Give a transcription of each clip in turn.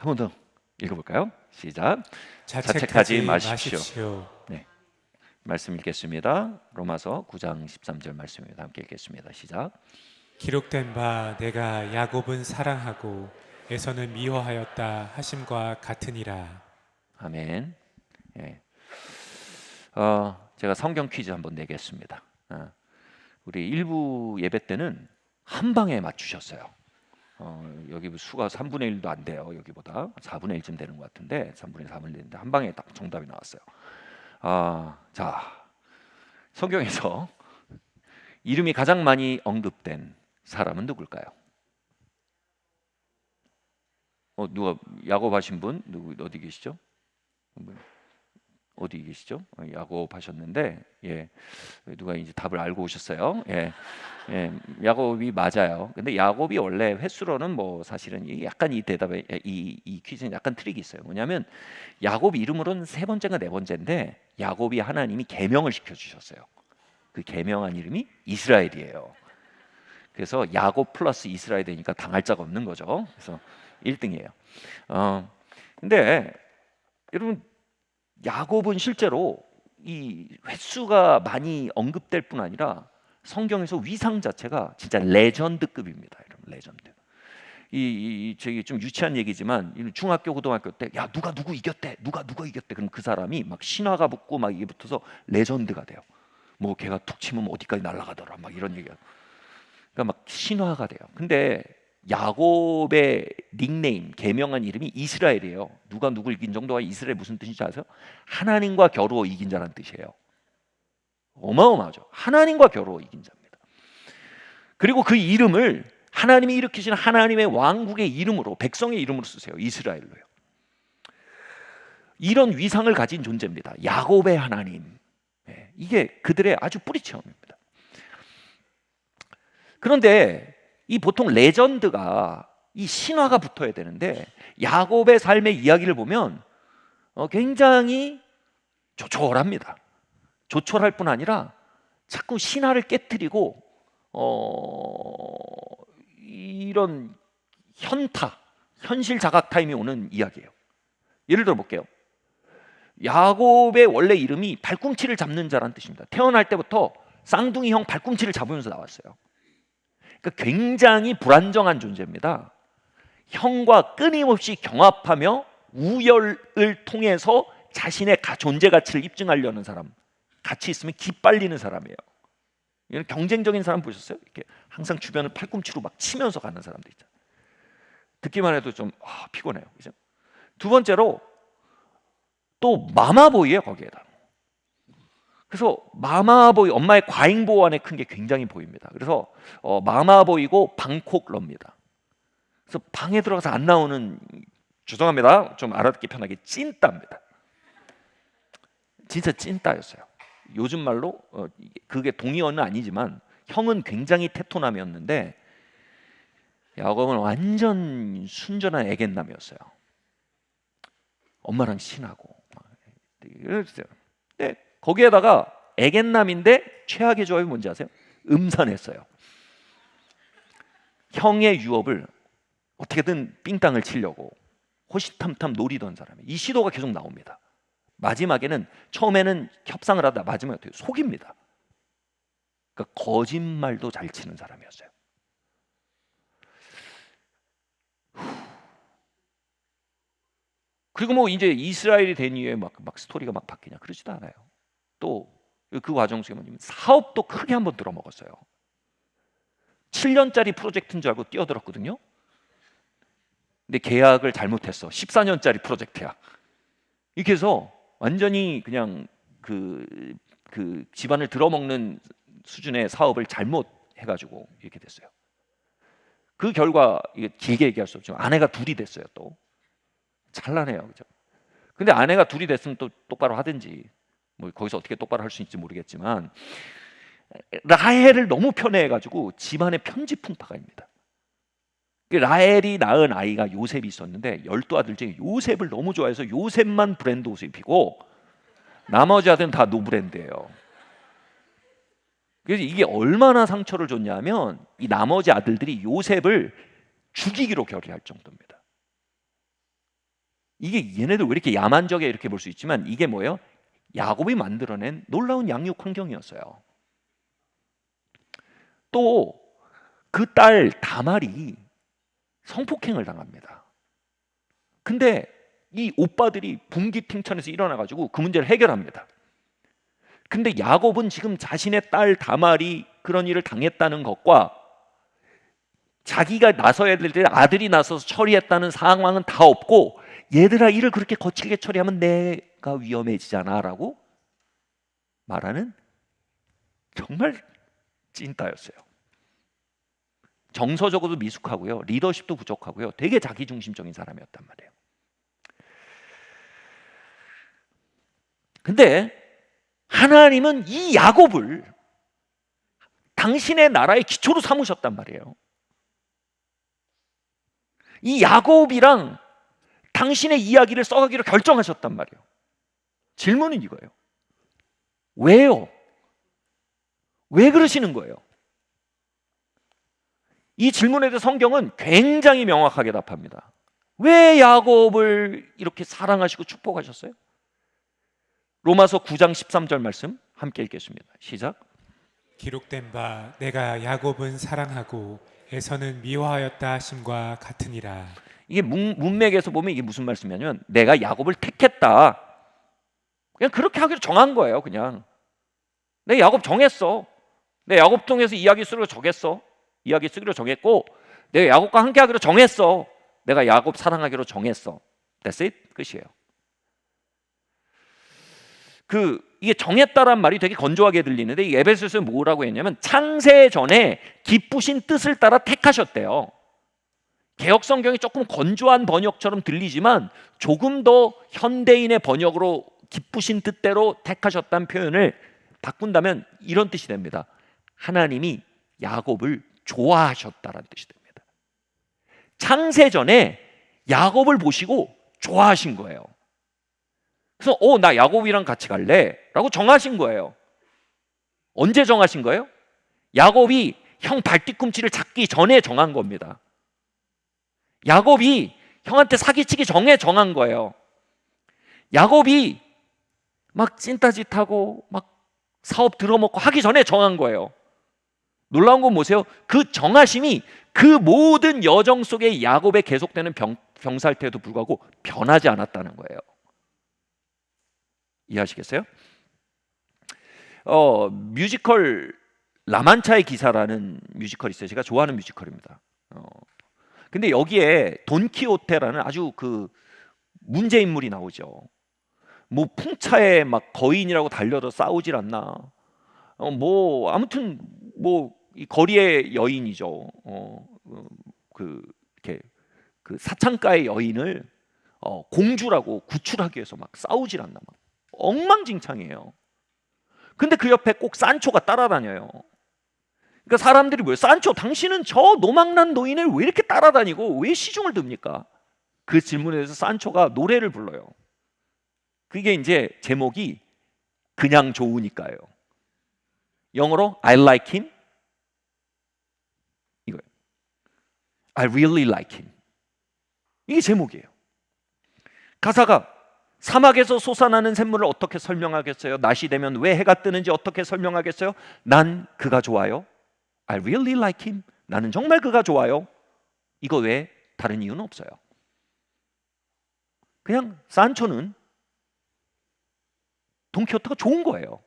한 번 더 읽어볼까요? 시작. 자책하지 자책하지 마십시오. 마십시오. 네, 말씀 읽겠습니다. 로마서 9장 13절 말씀입니다. 함께 읽겠습니다. 시작. 기록된 바 내가 야곱은 사랑하고 에서는 미워하였다 하심과 같으니라. 아멘. 예. 제가 성경 퀴즈 한번 내겠습니다. 우리 일부 예배 때는 한 방에 맞추셨어요. 여기 수가 3분의 1도 안 돼요. 여기보다 4분의 1쯤 되는 것 같은데 3분의 1, 4분의 1 되는데 한 방에 딱 정답이 나왔어요. 자, 성경에서 이름이 가장 많이 언급된 사람은 누굴까요? 누가 야곱 하신 분? 어디 계시죠? 어디 계시죠? 야곱 하셨는데, 예, 누가 이제 답을 알고 오셨어요. 예, 야곱이 맞아요. 근데 야곱이 원래 횟수로는 뭐 사실은 약간 이 대답에 이 퀴즈는 약간 트릭이 있어요. 뭐냐면 야곱 이름으로는 세 번째가 네 번째인데 야곱이 하나님이 계명을 시켜주셨어요. 그 계명한 이름이 이스라엘이에요. 그래서 야곱 플러스 이스라엘 되니까 당할 자가 없는 거죠. 그래서 1등이에요. 근데 여러분 야곱은 실제로 이 횟수가 많이 언급될 뿐 아니라 성경에서 위상 자체가 진짜 레전드급입니다. 여러분 레전드. 저기 좀 유치한 얘기지만 중학교 고등학교 때 야 누가 누구 이겼대 누가 이겼대 그럼 그 사람이 막 신화가 붙고 막 이게 붙어서 레전드가 돼요. 뭐 걔가 툭 치면 어디까지 날아가더라 막 이런 얘기가. 그러니까 막 신화가 돼요. 근데 야곱의 닉네임, 개명한 이름이 이스라엘이에요. 누가 누굴 이긴 정도가 이스라엘 무슨 뜻인지 아세요? 하나님과 겨루어 이긴 자라는 뜻이에요. 어마어마하죠. 하나님과 겨루어 이긴 자입니다. 그리고 그 이름을 하나님이 일으키신 하나님의 왕국의 이름으로, 백성의 이름으로 쓰세요. 이스라엘로요. 이런 위상을 가진 존재입니다. 야곱의 하나님. 이게 그들의 아주 뿌리 체험입니다. 그런데 이 보통 레전드가 이 신화가 붙어야 되는데 야곱의 삶의 이야기를 보면 굉장히 조촐합니다. 조촐할 뿐 아니라 자꾸 신화를 깨트리고 이런 현실 자각 타임이 오는 이야기예요. 예를 들어 볼게요. 야곱의 원래 이름이 발꿈치를 잡는 자라는 뜻입니다. 태어날 때부터 쌍둥이 형 발꿈치를 잡으면서 나왔어요. 그러니까 굉장히 불안정한 존재입니다. 형과 끊임없이 경합하며 우열을 통해서 자신의 존재 가치를 입증하려는 사람, 같이 있으면 기빨리는 사람이에요. 이런 경쟁적인 사람 보셨어요? 이렇게 항상 주변을 팔꿈치로 막 치면서 가는 사람들 있잖아요. 듣기만 해도 좀 피곤해요. 그죠? 두 번째로 또 마마보이예요 거기에다. 그래서 마마보이 엄마의 과잉보호 안에 큰 게 굉장히 보입니다. 그래서 마마보이고 방콕러입니다. 그래서 방에 들어가서 안 나오는 죄송합니다. 좀 알아듣기 편하게 찐따입니다. 진짜 찐따였어요. 요즘 말로 그게 동의어는 아니지만 형은 굉장히 테토남이었는데 야곱은 완전 순전한 애견남이었어요. 엄마랑 친하고. 네, 거기에다가 애견남인데 최악의 조합이 뭔지 아세요? 음산했어요. 형의 유업을 어떻게든 삥땅을 치려고 호시탐탐 노리던 사람이에요. 이 시도가 계속 나옵니다. 마지막에는 처음에는 협상을 하다 마지막에 어떻게 속입니다. 그러니까 거짓말도 잘 치는 사람이었어요. 그리고 뭐 이제 이스라엘이 된 이후에 막 스토리가 막 바뀌냐 그러지도 않아요. 또 그 과정 속에 뭐냐면 사업도 크게 한번 들어먹었어요. 7년짜리 프로젝트인 줄 알고 뛰어들었거든요. 근데 계약을 잘못했어. 14년짜리 프로젝트야. 이렇게 해서 완전히 그냥 그 집안을 들어먹는 수준의 사업을 잘못해가지고 이렇게 됐어요. 그 결과 이게 길게 얘기할 수 없지만 아내가 둘이 됐어요. 또 찬란해요, 그죠? 근데 아내가 둘이 됐으면 또 똑바로 하든지 뭐 거기서 어떻게 똑바로 할 수 있을지 모르겠지만 라헬을 너무 편애해가지고 집안에 편지 풍파가입니다. 라헬이 낳은 아이가 요셉이 있었는데 12아들 중에 요셉을 너무 좋아해서 요셉만 브랜드 옷을 입히고 나머지 아들은 다 노브랜드예요. 그래서 이게 얼마나 상처를 줬냐면 이 나머지 아들들이 요셉을 죽이기로 결의할 정도입니다. 이게 얘네들 왜 이렇게 야만적이야 이렇게 볼 수 있지만 이게 뭐예요? 야곱이 만들어낸 놀라운 양육 환경이었어요. 또 그 딸 다말이 성폭행을 당합니다. 근데 이 오빠들이 분기탱천에서 일어나가지고 그 문제를 해결합니다. 근데 야곱은 지금 자신의 딸 다말이 그런 일을 당했다는 것과 자기가 나서야 될 때 아들이 나서서 처리했다는 상황은 다 없고, 얘들아 일을 그렇게 거칠게 처리하면 내가 위험해지잖아 라고 말하는 정말 찐따였어요. 정서적으로도 미숙하고요, 리더십도 부족하고요, 되게 자기중심적인 사람이었단 말이에요. 근데 하나님은 이 야곱을 당신의 나라의 기초로 삼으셨단 말이에요. 이 야곱이랑 당신의 이야기를 써가기로 결정하셨단 말이에요. 질문은 이거예요. 왜요? 왜 그러시는 거예요? 이 질문에 대해 성경은 굉장히 명확하게 답합니다. 왜 야곱을 이렇게 사랑하시고 축복하셨어요? 로마서 9장 13절 말씀 함께 읽겠습니다. 시작. 기록된 바 내가 야곱은 사랑하고 에서는 미워하였다 하심과 같으니라. 이게 문맥에서 보면 이게 무슨 말씀이냐면 내가 야곱을 택했다. 그냥 그렇게 하기로 정한 거예요. 그냥 내 야곱 정했어. 내 야곱 통해서 이야기 쓰기로 정했어. 이야기 쓰기로 정했고 내가 야곱과 함께 하기로 정했어. 내가 야곱 사랑하기로 정했어. That's it. 끝이에요. 이게 정했다란 말이 되게 건조하게 들리는데 이 에베소서에 뭐라고 했냐면 창세 전에 기쁘신 뜻을 따라 택하셨대요. 개역 성경이 조금 건조한 번역처럼 들리지만 조금 더 현대인의 번역으로 기쁘신 뜻대로 택하셨다는 표현을 바꾼다면 이런 뜻이 됩니다. 하나님이 야곱을 좋아하셨다라는 뜻이 됩니다. 창세 전에 야곱을 보시고 좋아하신 거예요. 그래서 나 야곱이랑 같이 갈래 라고 정하신 거예요. 언제 정하신 거예요? 야곱이 형 발뒤꿈치를 잡기 전에 정한 겁니다. 야곱이 형한테 사기치기 전에 정한 거예요. 야곱이 막 찐따짓하고 막 사업 들어먹고 하기 전에 정한 거예요. 놀라운 건 뭐세요? 그 정하심이 그 모든 여정 속에 야곱에 계속되는 병살태에도 불구하고 변하지 않았다는 거예요. 이해하시겠어요? 뮤지컬 라만차의 기사라는 뮤지컬이 있어요. 제가 좋아하는 뮤지컬입니다. 근데 여기에 돈키호테라는 아주 그 문제 인물이 나오죠. 뭐 풍차에 막 거인이라고 달려도 싸우질 않나. 뭐 아무튼 뭐 이 거리의 여인이죠. 이렇게 그 사창가의 여인을 공주라고 구출하기 위해서 막 싸우질 않나. 막 엉망진창이에요. 근데 그 옆에 꼭 산초가 따라다녀요. 그러니까 사람들이 뭐예요? 산초, 당신은 저 노망난 노인을 왜 이렇게 따라다니고 왜 시중을 듭니까? 그 질문에 대해서 산초가 노래를 불러요. 그게 이제 제목이 그냥 좋으니까요. 영어로 I like him. 이거예요. I really like him. 이게 제목이에요. 가사가 사막에서 솟아나는 샘물을 어떻게 설명하겠어요? 낮이 되면 왜 해가 뜨는지 어떻게 설명하겠어요? 난 그가 좋아요. I really like him. 나는 정말 그가 좋아요. 이거 외에 다른 이유는 없어요. 그냥 산초는 돈키호테가 좋은 거예요.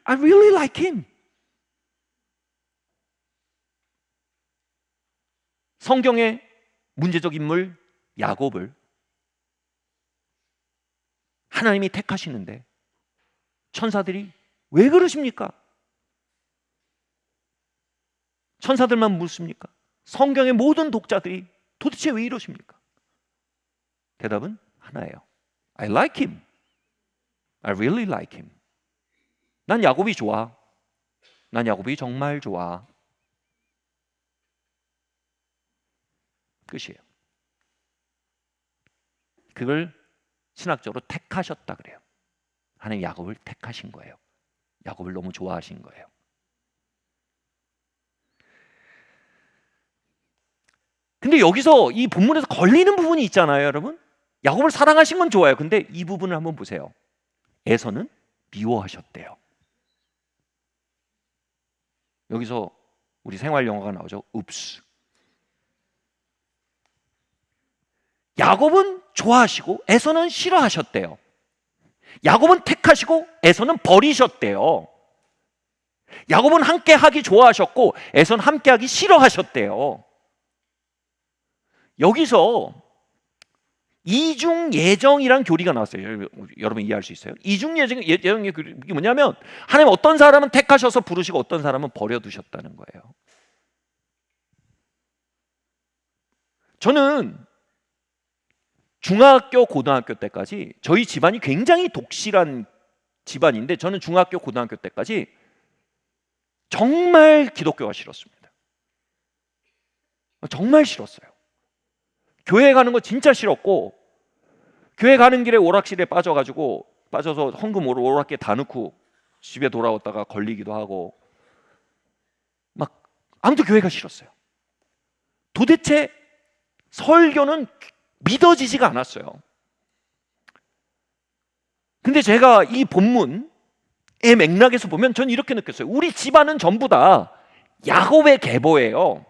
I really like him. 성경의 문제적 인물 야곱을 하나님이 택하시는데 천사들이 왜 그러십니까? 천사들만 묻습니까? 성경의 모든 독자들이 도대체 왜 이러십니까? 대답은 하나예요. I like him. I really like him. 난 야곱이 좋아. 난 야곱이 정말 좋아. 끝이에요. 그걸 신학적으로 택하셨다 그래요. 하나님 야곱을 택하신 거예요. 야곱을 너무 좋아하신 거예요. 근데 여기서 이 본문에서 걸리는 부분이 있잖아요, 여러분. 야곱을 사랑하신 건 좋아요. 근데 이 부분을 한번 보세요. 에서는 미워하셨대요. 여기서 우리 생활 영어가 나오죠. 읍스. 야곱은 좋아하시고 에서는 싫어하셨대요. 야곱은 택하시고 에서는 버리셨대요. 야곱은 함께 하기 좋아하셨고 에서는 함께 하기 싫어하셨대요. 여기서 이중 예정이란 교리가 나왔어요. 여러분 이해할 수 있어요? 이중 예정의 교리 뭐냐면 하나님 어떤 사람은 택하셔서 부르시고 어떤 사람은 버려두셨다는 거예요. 저는 중학교, 고등학교 때까지 저희 집안이 굉장히 독실한 집안인데 저는 중학교, 고등학교 때까지 정말 기독교가 싫었습니다. 정말 싫었어요. 교회 가는 거 진짜 싫었고 교회 가는 길에 오락실에 빠져서 헌금 오락기에 다 넣고 집에 돌아왔다가 걸리기도 하고 막 아무튼 교회가 싫었어요. 도대체 설교는 믿어지지가 않았어요. 근데 제가 이 본문의 맥락에서 보면 전 이렇게 느꼈어요. 우리 집안은 전부 다 야곱의 계보예요.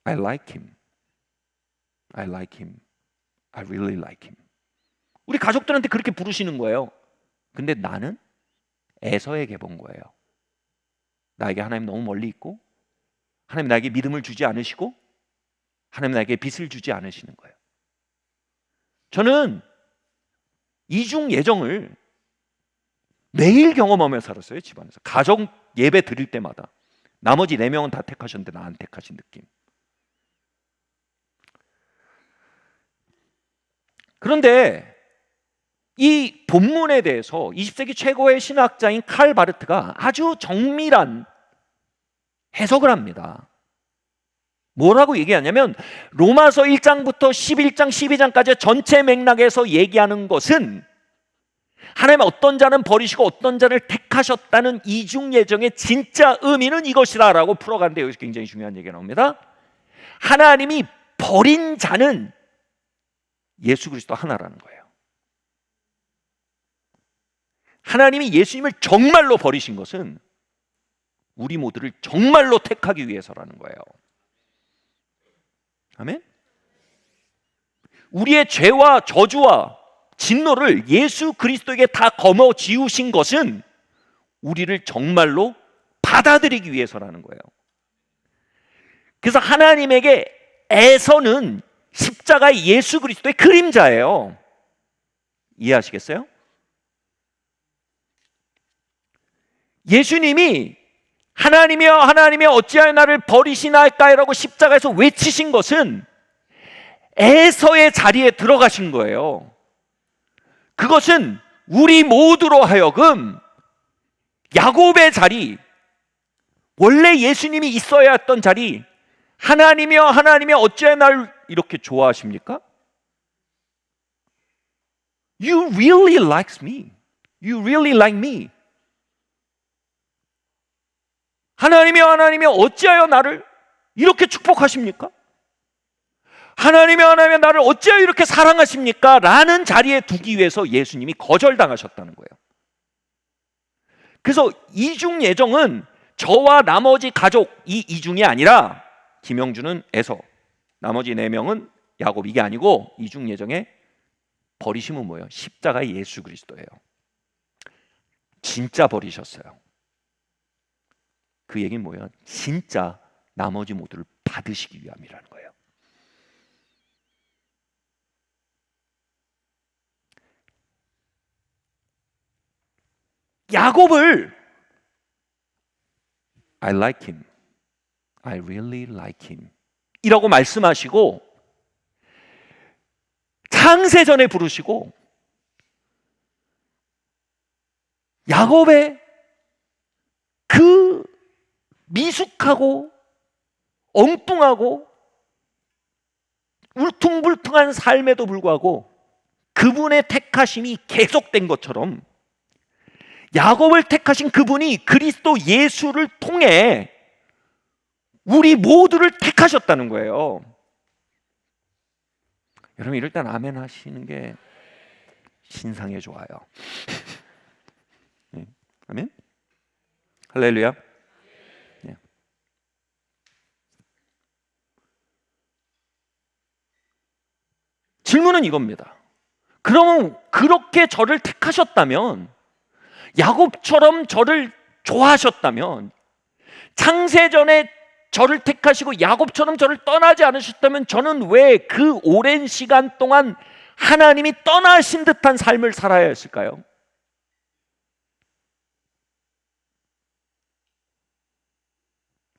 I like him. I like him. I really like him. 우리 가족들한테 그렇게 부르시는 거예요. 근데 나는 에서의 계보인 거예요. 나에게 하나님 너무 멀리 있고 하나님 나에게 믿음을 주지 않으시고 하나님 나에게 빚을 주지 않으시는 거예요. 저는 이중 예정을 매일 경험하며 살았어요. 집안에서 가정 예배 드릴 때마다 나머지 4명은 다 택하셨는데 나 안 택하신 느낌. 그런데 이 본문에 대해서 20세기 최고의 신학자인 칼 바르트가 아주 정밀한 해석을 합니다. 뭐라고 얘기하냐면 로마서 1장부터 11장, 12장까지 전체 맥락에서 얘기하는 것은 하나님은 어떤 자는 버리시고 어떤 자를 택하셨다는 이중 예정의 진짜 의미는 이것이다 라고 풀어가는데 여기서 굉장히 중요한 얘기가 나옵니다. 하나님이 버린 자는 예수 그리스도 하나라는 거예요. 하나님이 예수님을 정말로 버리신 것은 우리 모두를 정말로 택하기 위해서라는 거예요. 아멘? 우리의 죄와 저주와 진노를 예수 그리스도에게 다 거머쥐우신 것은 우리를 정말로 받아들이기 위해서라는 거예요. 그래서 하나님에게 에서는 십자가 예수 그리스도의 그림자예요. 이해하시겠어요? 예수님이 하나님이여 하나님이여 어찌하여 나를 버리시나이까라고 십자가에서 외치신 것은 에서의 자리에 들어가신 거예요. 그것은 우리 모두로 하여금 야곱의 자리, 원래 예수님이 있어야 했던 자리, 하나님이여 하나님이여 어찌하여 나를 이렇게 좋아하십니까? You really like me. You really like me. 하나님이여 하나님이여 어찌하여 나를 이렇게 축복하십니까? 하나님이여 하나님이여 나를 어찌하여 이렇게 사랑하십니까? 라는 자리에 두기 위해서 예수님이 거절당하셨다는 거예요. 그래서 이중 예정은 저와 나머지 가족 이 이중이 아니라 김영준은 에서, 나머지 4명은 야곱, 이게 아니고 이중 예정의 버리심은 뭐예요? 십자가 예수 그리스도예요. 진짜 버리셨어요. 그 얘기는 뭐예요? 진짜 나머지 모두를 받으시기 위함이라는 거예요. 야곱을 I like him. I really like him. 이라고 말씀하시고 창세전에 부르시고 야곱의 그 미숙하고 엉뚱하고 울퉁불퉁한 삶에도 불구하고 그분의 택하심이 계속된 것처럼 야곱을 택하신 그분이 그리스도 예수를 통해 우리 모두를 택하셨다는 거예요. 여러분 이럴 땐 아멘 하시는 게 신상에 좋아요. 네. 아멘. 할렐루야. 네. 질문은 이겁니다. 그러면 그렇게 저를 택하셨다면, 야곱처럼 저를 좋아하셨다면, 창세전에 저를 택하시고 야곱처럼 저를 떠나지 않으셨다면 저는 왜 그 오랜 시간 동안 하나님이 떠나신 듯한 삶을 살아야 했을까요?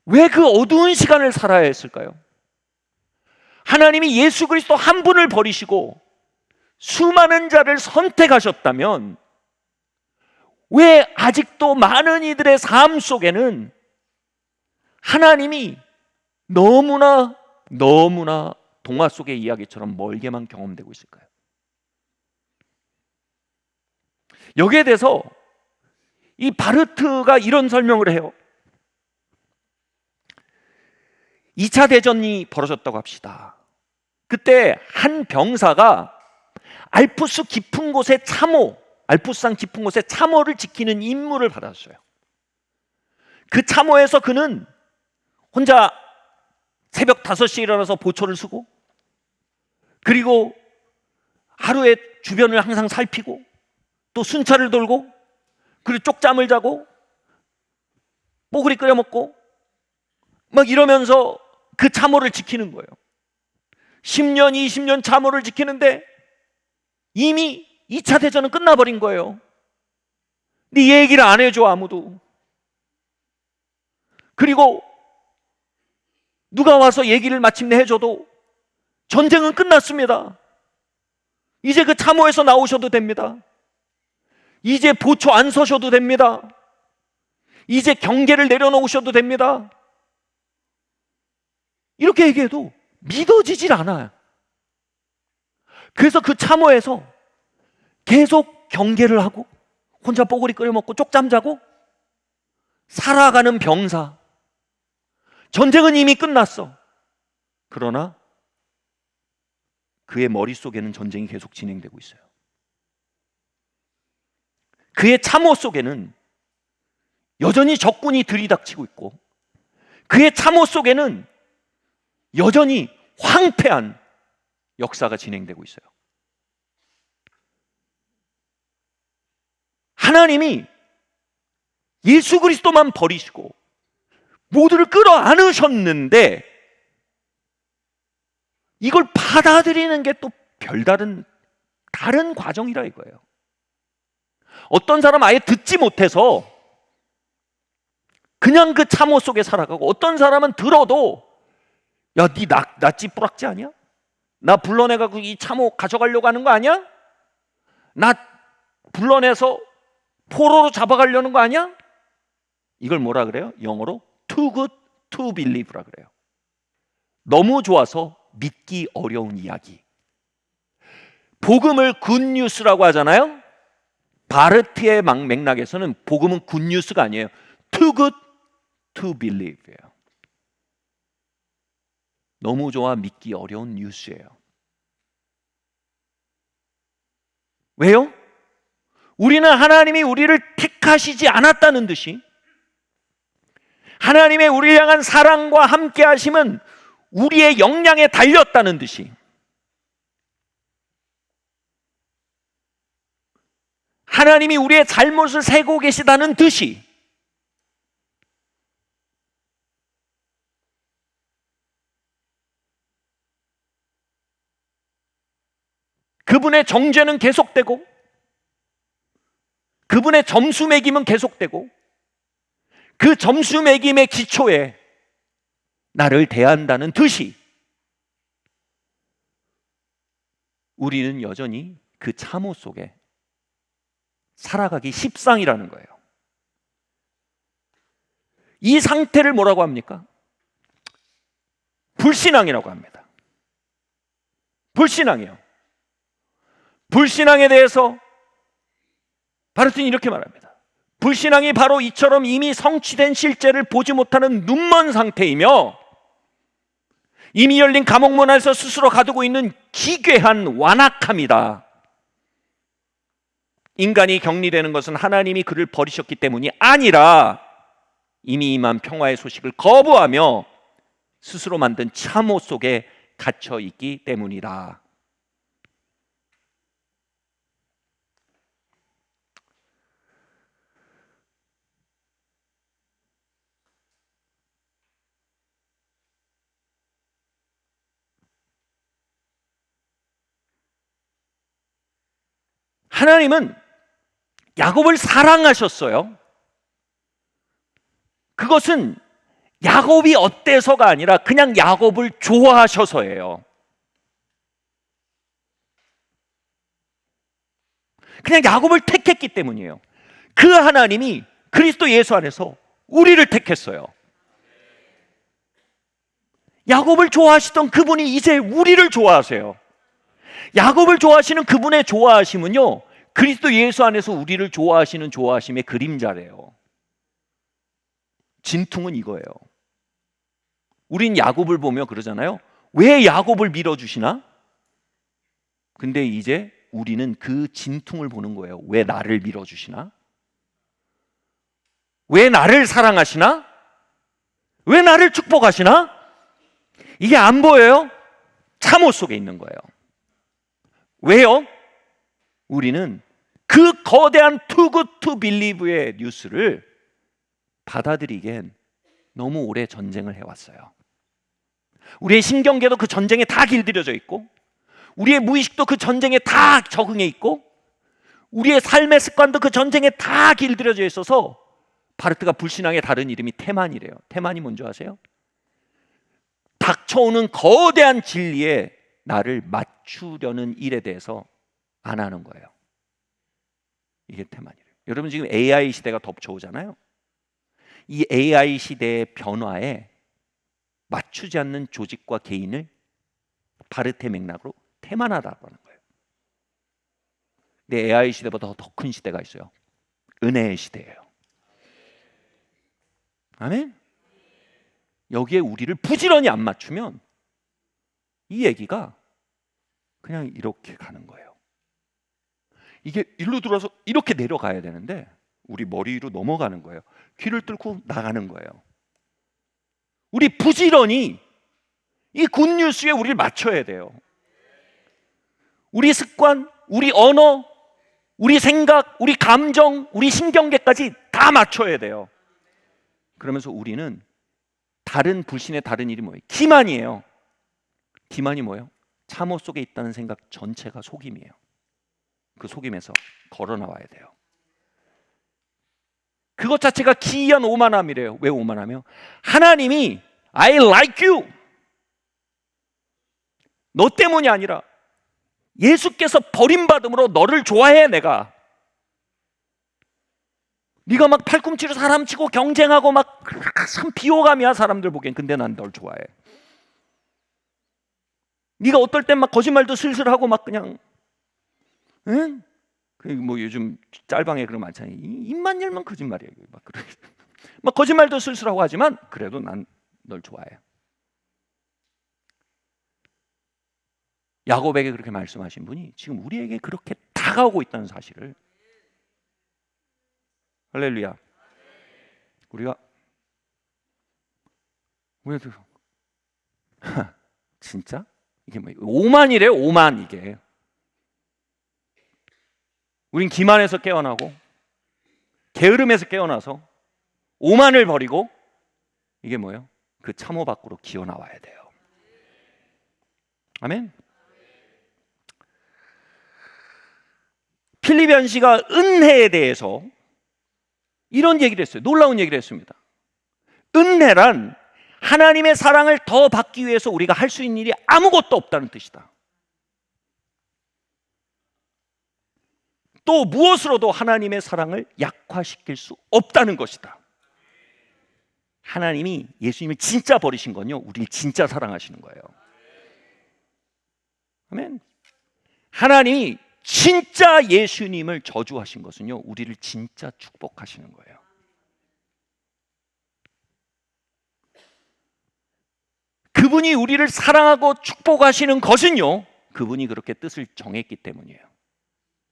왜 그 어두운 시간을 살아야 했을까요? 하나님이 예수 그리스도 한 분을 버리시고 수많은 자를 선택하셨다면 왜 아직도 많은 이들의 삶 속에는 하나님이 너무나 동화 속의 이야기처럼 멀게만 경험되고 있을까요? 여기에 대해서 이 바르트가 이런 설명을 해요. 2차 대전이 벌어졌다고 합시다. 그때 한 병사가 알프스 깊은 곳에 알프스산 깊은 곳에 참호를 지키는 임무를 받았어요. 그 참호에서 그는 혼자 새벽 5시에 일어나서 보초를 쓰고, 그리고 하루에 주변을 항상 살피고, 또 순찰을 돌고, 그리고 쪽잠을 자고, 뽀글이 끓여 먹고 막 이러면서 그 참호를 지키는 거예요. 10년, 20년 참호를 지키는데 이미 2차 대전은 끝나버린 거예요. 근데 이 얘기를 안 해줘, 아무도. 그리고 누가 와서 얘기를 마침내 해줘도 전쟁은 끝났습니다. 이제 그 참호에서 나오셔도 됩니다. 이제 보초 안 서셔도 됩니다. 이제 경계를 내려놓으셔도 됩니다. 이렇게 얘기해도 믿어지질 않아요. 그래서 그 참호에서 계속 경계를 하고 혼자 뽀글이 끓여 먹고 쪽잠 자고 살아가는 병사. 전쟁은 이미 끝났어. 그러나 그의 머릿속에는 전쟁이 계속 진행되고 있어요. 그의 참호 속에는 여전히 적군이 들이닥치고 있고, 그의 참호 속에는 여전히 황폐한 역사가 진행되고 있어요. 하나님이 예수 그리스도만 버리시고 모두를 끌어안으셨는데 이걸 받아들이는 게 또 별다른 다른 과정이라 이거예요. 어떤 사람 아예 듣지 못해서 그냥 그 참호 속에 살아가고, 어떤 사람은 들어도 야, 니 낯집 뿌락지 아니야? 나 불러내가지고 이 참호 가져가려고 하는 거 아니야? 나 불러내서 포로로 잡아가려는 거 아니야? 이걸 뭐라 그래요? 영어로 too good to believe라 그래요. 너무 좋아서 믿기 어려운 이야기. 복음을 굿뉴스라고 하잖아요. 바르트의 맥락에서는 복음은 굿뉴스가 아니에요. too good to believe예요. 너무 좋아 믿기 어려운 뉴스예요. 왜요? 우리는 하나님이 우리를 택하시지 않았다는 듯이, 하나님의 우리를 향한 사랑과 함께 하심은 우리의 역량에 달렸다는 듯이, 하나님이 우리의 잘못을 세고 계시다는 듯이 그분의 정죄는 계속되고, 그분의 점수 매김은 계속되고, 그 점수 매김의 기초에 나를 대한다는 듯이 우리는 여전히 그 참호 속에 살아가기 십상이라는 거예요. 이 상태를 뭐라고 합니까? 불신앙이라고 합니다. 불신앙이요. 불신앙에 대해서 바르트는 이렇게 말합니다. 불신앙이 바로 이처럼 이미 성취된 실제를 보지 못하는 눈먼 상태이며 이미 열린 감옥문 안에서 스스로 가두고 있는 기괴한 완악함이다. 인간이 격리되는 것은 하나님이 그를 버리셨기 때문이 아니라 이미 임한 평화의 소식을 거부하며 스스로 만든 참호 속에 갇혀 있기 때문이다. 하나님은 야곱을 사랑하셨어요. 그것은 야곱이 어때서가 아니라 그냥 야곱을 좋아하셔서예요. 그냥 야곱을 택했기 때문이에요. 그 하나님이 그리스도 예수 안에서 우리를 택했어요. 야곱을 좋아하시던 그분이 이제 우리를 좋아하세요. 야곱을 좋아하시는 그분의 좋아하심은요, 그리스도 예수 안에서 우리를 좋아하시는 좋아하심의 그림자래요. 진퉁은 이거예요. 우린 야곱을 보며 그러잖아요. 왜 야곱을 밀어주시나? 근데 이제 우리는 그 진퉁을 보는 거예요. 왜 나를 밀어주시나? 왜 나를 사랑하시나? 왜 나를 축복하시나? 이게 안 보여요? 참호 속에 있는 거예요. 왜요? 우리는 그 거대한 too good to believe의 뉴스를 받아들이기엔 너무 오래 전쟁을 해왔어요. 우리의 신경계도 그 전쟁에 다 길들여져 있고, 우리의 무의식도 그 전쟁에 다 적응해 있고, 우리의 삶의 습관도 그 전쟁에 다 길들여져 있어서 바르트가 불신앙의 다른 이름이 태만이래요. 태만이 뭔지 아세요? 닥쳐오는 거대한 진리에 나를 맞추려는 일에 대해서 안 하는 거예요. 이게 태만이래요. 여러분 지금 AI 시대가 덮쳐오잖아요. 이 AI 시대의 변화에 맞추지 않는 조직과 개인을 바르트의 맥락으로 태만하다고 하는 거예요. 근데 AI 시대보다 더 큰 시대가 있어요. 은혜의 시대예요. 아멘? 여기에 우리를 부지런히 안 맞추면 이 얘기가 그냥 이렇게 가는 거예요. 이게 일로 들어서 이렇게 내려가야 되는데 우리 머리 위로 넘어가는 거예요. 귀를 뚫고 나가는 거예요. 우리 부지런히 이 굿뉴스에 우리를 맞춰야 돼요. 우리 습관, 우리 언어, 우리 생각, 우리 감정, 우리 신경계까지 다 맞춰야 돼요. 그러면서 우리는 다른 불신의 다른 일이 뭐예요? 기만이에요. 기만이 뭐예요? 참호 속에 있다는 생각 전체가 속임이에요. 그 속임에서 걸어 나와야 돼요. 그것 자체가 기이한 오만함이래요. 왜 오만하며? 하나님이 I like you, 너 때문이 아니라 예수께서 버림받음으로 너를 좋아해. 내가 네가 막 팔꿈치로 사람 치고 경쟁하고 막 참 비호감이야 사람들 보기엔. 근데 난 널 좋아해. 네가 어떨 땐 막 거짓말도 슬슬 하고 막 그냥 응? 뭐 요즘 짤방에 그런 많잖아요. 입만 열면 거짓말이야. 막 거짓말도 슬슬 하고 하지만 그래도 난 널 좋아해. 야곱에게 그렇게 말씀하신 분이 지금 우리에게 그렇게 다가오고 있다는 사실을. 할렐루야. 우리가 왜 진짜? 이게 뭐 오만이래요. 오만. 이게 우린 기만에서 깨어나고 게으름에서 깨어나서 오만을 버리고 이게 뭐예요? 그 참호 밖으로 기어 나와야 돼요. 아멘. 필립 연시가 은혜에 대해서 이런 얘기를 했어요. 놀라운 얘기를 했습니다. 은혜란 하나님의 사랑을 더 받기 위해서 우리가 할 수 있는 일이 아무것도 없다는 뜻이다. 또 무엇으로도 하나님의 사랑을 약화시킬 수 없다는 것이다. 하나님이 예수님을 진짜 버리신 건요, 우리를 진짜 사랑하시는 거예요. 아멘. 하나님이 진짜 예수님을 저주하신 것은요, 우리를 진짜 축복하시는 거예요. 그분이 우리를 사랑하고 축복하시는 것은요, 그분이 그렇게 뜻을 정했기 때문이에요.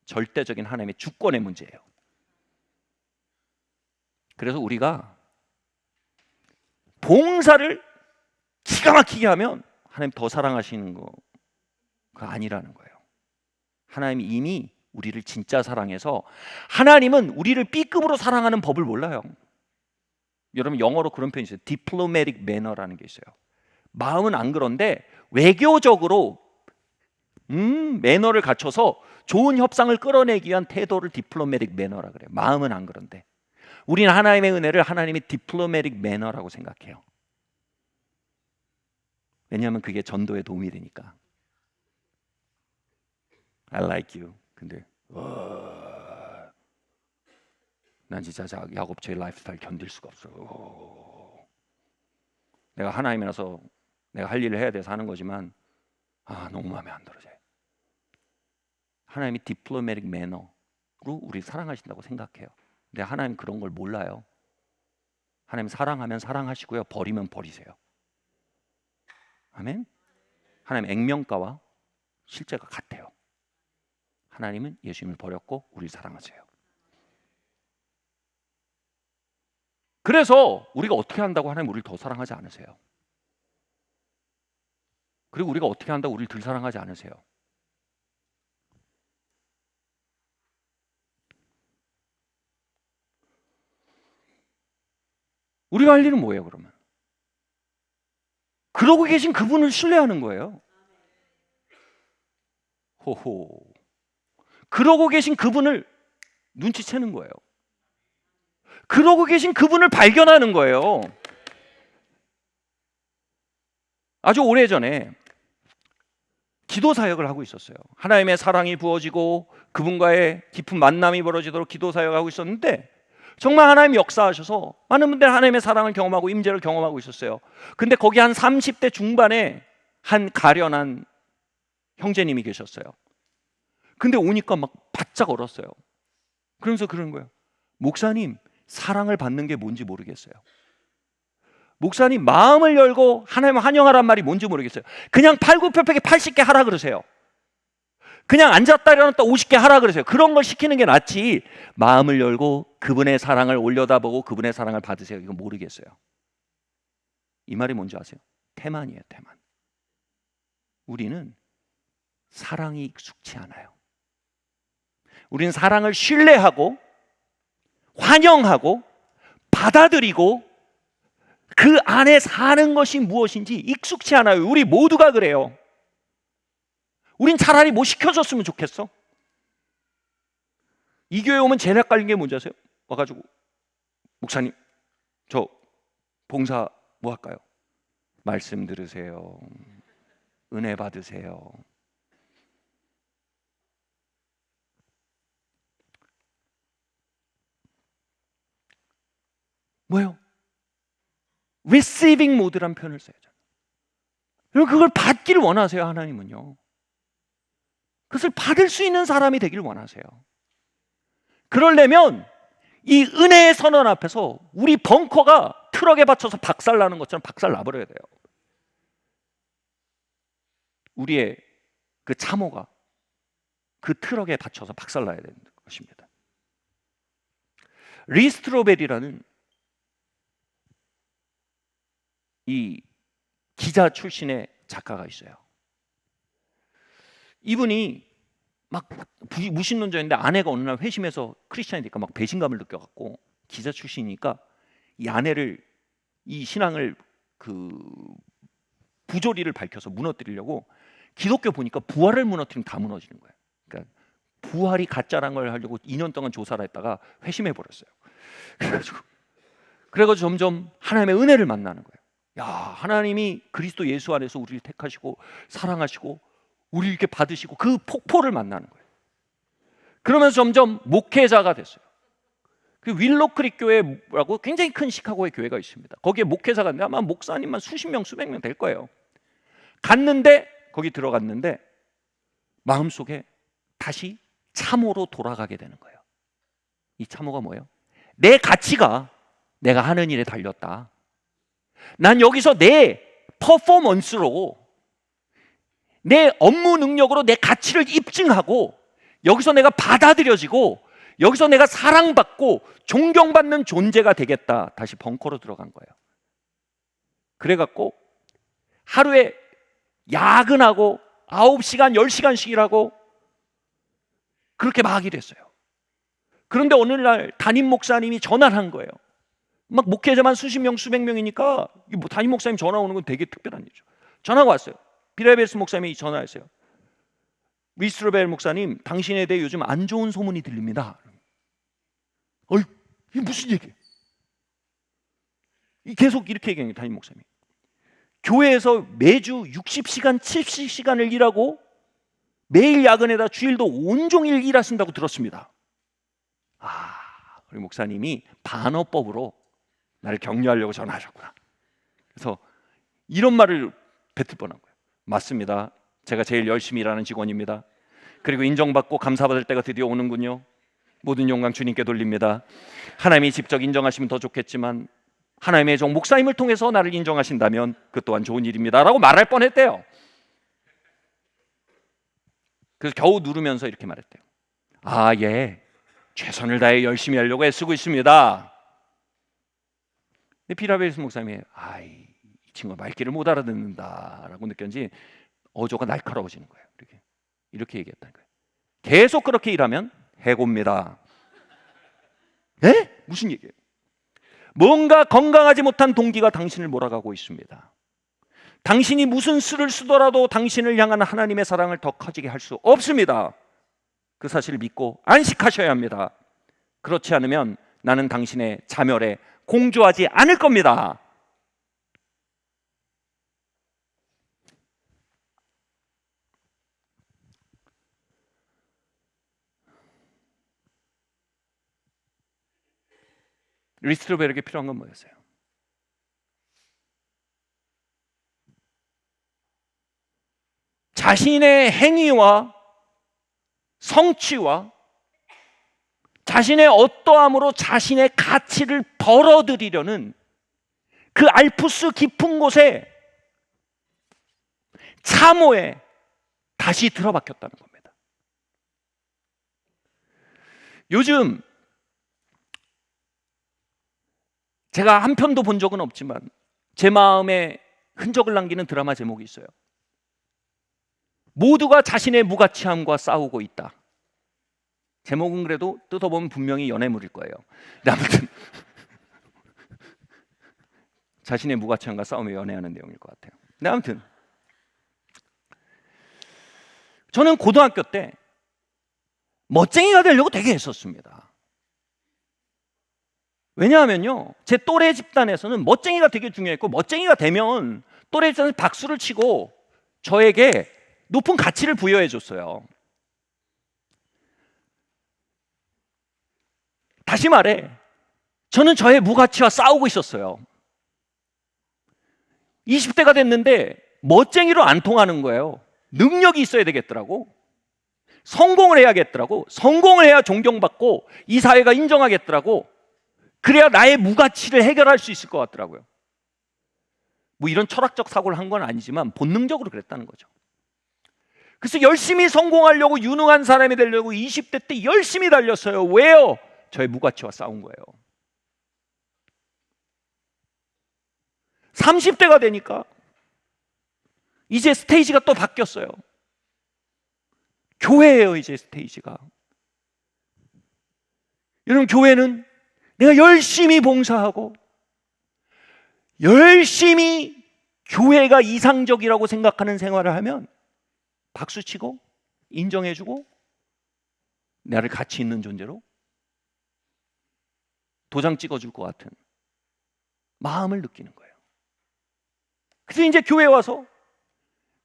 절대적인 하나님의 주권의 문제예요. 그래서 우리가 봉사를 기가 막히게 하면 하나님 더 사랑하시는 거가 아니라는 거예요. 하나님이 이미 우리를 진짜 사랑해서, 하나님은 우리를 B급으로 사랑하는 법을 몰라요. 여러분 영어로 그런 표현이 있어요. diplomatic manner라는 게 있어요. 마음은 안 그런데 외교적으로 매너를 갖춰서 좋은 협상을 끌어내기 위한 태도를 diplomatic manner라 그래요. 마음은 안 그런데 우리는 하나님의 은혜를 하나님의 diplomatic manner라고 생각해요. 왜냐하면 그게 전도에 도움이 되니까. I like you. 근데 난 진짜 야곱처의 라이프스타일 견딜 수가 없어. 내가 하나님이라서 내가 할 일을 해야 돼서 하는 거지만 너무 마음에 안 들어져. 하나님이 디플로매틱 매너로 우리 사랑하신다고 생각해요. 근데 하나님 그런 걸 몰라요. 하나님 사랑하면 사랑하시고요, 버리면 버리세요. 아멘. 하나님 액면가와 실제가 같아요. 하나님은 예수님을 버렸고 우리를 사랑하세요. 그래서 우리가 어떻게 한다고 하나님 우리를 더 사랑하지 않으세요. 그리고 우리가 어떻게 한다고 우리를 덜 사랑하지 않으세요. 우리가 할 일은 뭐예요, 그러면? 그러고 계신 그분을 신뢰하는 거예요. 호호. 그러고 계신 그분을 눈치채는 거예요. 그러고 계신 그분을 발견하는 거예요. 아주 오래전에 기도 사역을 하고 있었어요. 하나님의 사랑이 부어지고 그분과의 깊은 만남이 벌어지도록 기도 사역을 하고 있었는데, 정말 하나님이 역사하셔서 많은 분들이 하나님의 사랑을 경험하고 임재를 경험하고 있었어요. 근데 거기 한 30대 중반에 한 가련한 형제님이 계셨어요. 근데 오니까 막 바짝 얼었어요. 그러면서 그런 거예요. 목사님, 사랑을 받는 게 뭔지 모르겠어요. 목사님, 마음을 열고 하나님을 환영하란 말이 뭔지 모르겠어요. 그냥 팔굽혀펴기 80개 하라 그러세요. 그냥 앉았다 일어났다 50개 하라 그러세요. 그런 걸 시키는 게 낫지, 마음을 열고 그분의 사랑을 올려다보고 그분의 사랑을 받으세요. 이거 모르겠어요. 이 말이 뭔지 아세요? 태만이에요, 태만. 우리는 사랑이 익숙치 않아요. 우리는 사랑을 신뢰하고 환영하고 받아들이고 그 안에 사는 것이 무엇인지 익숙치 않아요. 우리 모두가 그래요. 우린 차라리 뭐 시켜줬으면 좋겠어. 이 교회 오면 제일 헷갈리는 게 뭔지 아세요? 와가지고 목사님, 저 봉사 뭐 할까요? 말씀 들으세요. 은혜 받으세요. 뭐예요? receiving mode란 표현을 써야죠. 여러분, 그걸 받기를 원하세요. 하나님은요, 그것을 받을 수 있는 사람이 되기를 원하세요. 그러려면 이 은혜의 선언 앞에서 우리 벙커가 트럭에 받쳐서 박살나는 것처럼 박살나버려야 돼요. 우리의 그 참호가 그 트럭에 받쳐서 박살나야 되는 것입니다. 리 스트로벨이라는 이 기자 출신의 작가가 있어요. 이분이 막 무신론자인데 아내가 어느 날 회심해서 크리스찬이 되니까 막 배신감을 느껴갖고, 기자 출신이니까 이 아내를, 이 신앙을 그 부조리를 밝혀서 무너뜨리려고, 기독교 보니까 부활을 무너뜨리면 다 무너지는 거예요. 그러니까 부활이 가짜란 걸 하려고 2년 동안 조사를 했다가 회심해 버렸어요. 그래가지고 점점 하나님의 은혜를 만나는 거예요. 야, 하나님이 그리스도 예수 안에서 우리를 택하시고 사랑하시고 우리 이렇게 받으시고 그 폭포를 만나는 거예요. 그러면서 점점 목회자가 됐어요. 그 윌로크릭 교회라고 굉장히 큰 시카고의 교회가 있습니다. 거기에 목회자가 있는데 아마 목사님만 수십 명, 수백 명 될 거예요. 갔는데, 거기 들어갔는데 마음속에 다시 참호로 돌아가게 되는 거예요. 이 참호가 뭐예요? 내 가치가 내가 하는 일에 달렸다. 난 여기서 내 퍼포먼스로, 내 업무 능력으로 내 가치를 입증하고, 여기서 내가 받아들여지고, 여기서 내가 사랑받고 존경받는 존재가 되겠다. 다시 벙커로 들어간 거예요. 그래갖고 하루에 야근하고 9시간, 10시간씩 일하고 그렇게 막 하기로 했어요. 그런데 어느 날 담임 목사님이 전화를 한 거예요. 막 목회자만 수십 명, 수백 명이니까 뭐 담임 목사님 전화 오는 건 되게 특별한 일이죠. 전화가 왔어요. 비라베스 목사님이 전화했어요. 위스트로벨 목사님, 당신에 대해 요즘 안 좋은 소문이 들립니다. 어이, 이게 무슨 얘기예요? 계속 이렇게 얘기해요, 담임 목사님이. 교회에서 매주 60시간, 70시간을 일하고 매일 야근에다 주일도 온종일 일하신다고 들었습니다. 우리 목사님이 반어법으로 나를 격려하려고 전화하셨구나. 그래서 이런 말을 뱉을 뻔한 거예요. 맞습니다. 제가 제일 열심히 일하는 직원입니다. 그리고 인정받고 감사받을 때가 드디어 오는군요. 모든 영광 주님께 돌립니다. 하나님이 직접 인정하시면 더 좋겠지만 하나님의 종 목사님을 통해서 나를 인정하신다면 그 또한 좋은 일입니다 라고 말할 뻔했대요. 그래서 겨우 누르면서 이렇게 말했대요. 예, 최선을 다해 열심히 하려고 애쓰고 있습니다. 근데 비라베스 목사님이 이 친구가 말귀를 못 알아듣는다라고 느꼈는지 어조가 날카로워지는 거예요. 이렇게 얘기했다는 거예요. 계속 그렇게 일하면 해고입니다. 무슨 얘기예요? 뭔가 건강하지 못한 동기가 당신을 몰아가고 있습니다. 당신이 무슨 수를 쓰더라도 당신을 향한 하나님의 사랑을 더 커지게 할 수 없습니다. 그 사실을 믿고 안식하셔야 합니다. 그렇지 않으면 나는 당신의 자멸에 공조하지 않을 겁니다. 리스트로베르에게 필요한 건 뭐였어요? 자신의 행위와 성취와 자신의 어떠함으로 자신의 가치를 벌어들이려는 그 알프스 깊은 곳에 참호에 다시 들어박혔다는 겁니다. 요즘 제가 한 편도 본 적은 없지만 제 마음에 흔적을 남기는 드라마 제목이 있어요. 모두가 자신의 무가치함과 싸우고 있다. 제목은 그래도 뜯어보면 분명히 연애물일 거예요. 근데 아무튼 자신의 무가치함과 싸우며 연애하는 내용일 것 같아요. 근데 아무튼 저는 고등학교 때 멋쟁이가 되려고 되게 했었습니다. 왜냐하면요, 제 또래 집단에서는 멋쟁이가 되게 중요했고, 멋쟁이가 되면 또래 집단에서 박수를 치고 저에게 높은 가치를 부여해 줬어요. 다시 말해, 저는 저의 무가치와 싸우고 있었어요. 20대가 됐는데 멋쟁이로 안 통하는 거예요. 능력이 있어야 되겠더라고. 성공을 해야겠더라고. 성공을 해야 존경받고 이 사회가 인정하겠더라고. 그래야 나의 무가치를 해결할 수 있을 것 같더라고요. 뭐 이런 철학적 사고를 한 건 아니지만 본능적으로 그랬다는 거죠. 그래서 열심히 성공하려고, 유능한 사람이 되려고 20대 때 열심히 달렸어요. 왜요? 저의 무가치와 싸운 거예요. 30대가 되니까 이제 스테이지가 또 바뀌었어요. 교회예요, 이제 스테이지가. 여러분, 교회는 내가 열심히 봉사하고 열심히 교회가 이상적이라고 생각하는 생활을 하면 박수치고 인정해주고 나를 가치 있는 존재로 도장 찍어줄 것 같은 마음을 느끼는 거예요. 그래서 이제 교회에 와서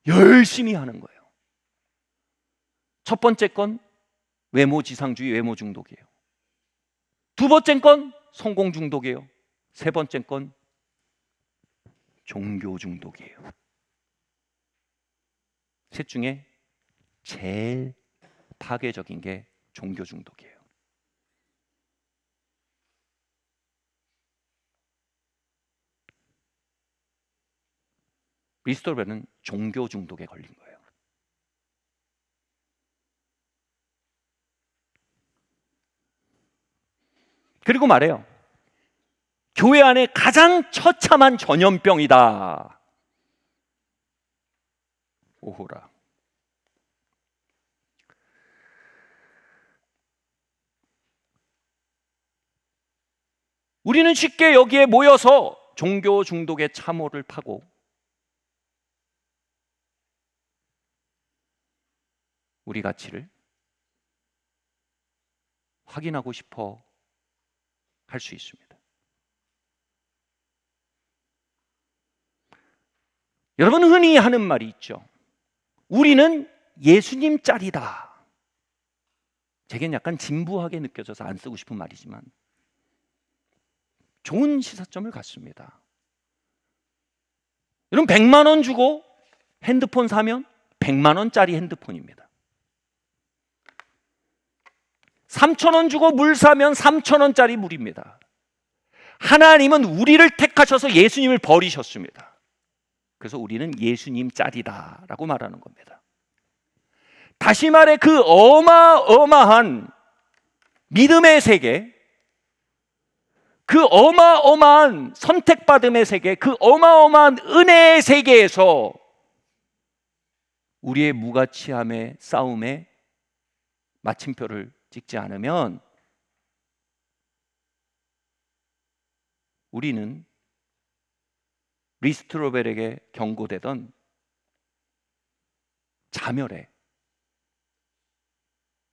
열심히 하는 거예요. 첫 번째 건 외모 지상주의, 외모 중독이에요. 두 번째 건 성공 중독이에요. 세 번째 건 종교 중독이에요. 셋 중에 제일 파괴적인 게 종교 중독이에요. 브리스톨 벨은 종교 중독에 걸린 거예요. 그리고 말해요. 교회 안에 가장 처참한 전염병이다. 오호라. 우리는 쉽게 여기에 모여서 종교 중독의 참호를 파고 우리 가치를 확인하고 싶어 할 수 있습니다. 여러분 흔히 하는 말이 있죠. 우리는 예수님 짤이다. 제겐 약간 진부하게 느껴져서 안 쓰고 싶은 말이지만 좋은 시사점을 갖습니다. 여러분 100만 원 주고 핸드폰 사면 100만 원짜리 핸드폰입니다. 3천 원 주고 물 사면 3천 원짜리 물입니다. 하나님은 우리를 택하셔서 예수님을 버리셨습니다. 그래서 우리는 예수님 짤이다라고 말하는 겁니다. 다시 말해 그 어마어마한 믿음의 세계, 그 어마어마한 선택받음의 세계, 그 어마어마한 은혜의 세계에서 우리의 무가치함의 싸움에 마침표를 찍지 않으면 우리는 브리스톨 벨에게 경고되던 자멸에,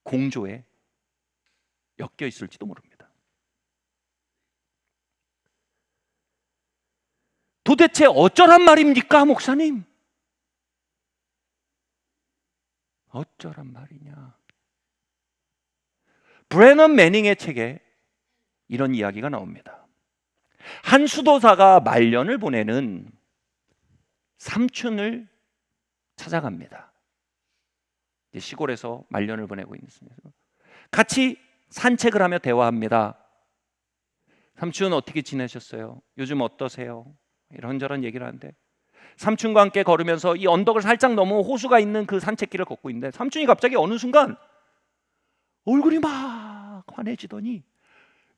공조에 엮여 있을지도 모릅니다. 도대체 어쩌란 말입니까, 목사님? 어쩌란 말이냐? 브래넌 매닝의 책에 이런 이야기가 나옵니다. 한 수도사가 말년을 보내는 삼촌을 찾아갑니다. 시골에서 말년을 보내고 있는 같이 산책을 하며 대화합니다. 삼촌 어떻게 지내셨어요? 요즘 어떠세요? 이런저런 얘기를 하는데 삼촌과 함께 걸으면서 이 언덕을 살짝 넘어 호수가 있는 그 산책길을 걷고 있는데 삼촌이 갑자기 어느 순간 얼굴이 막 환해지더니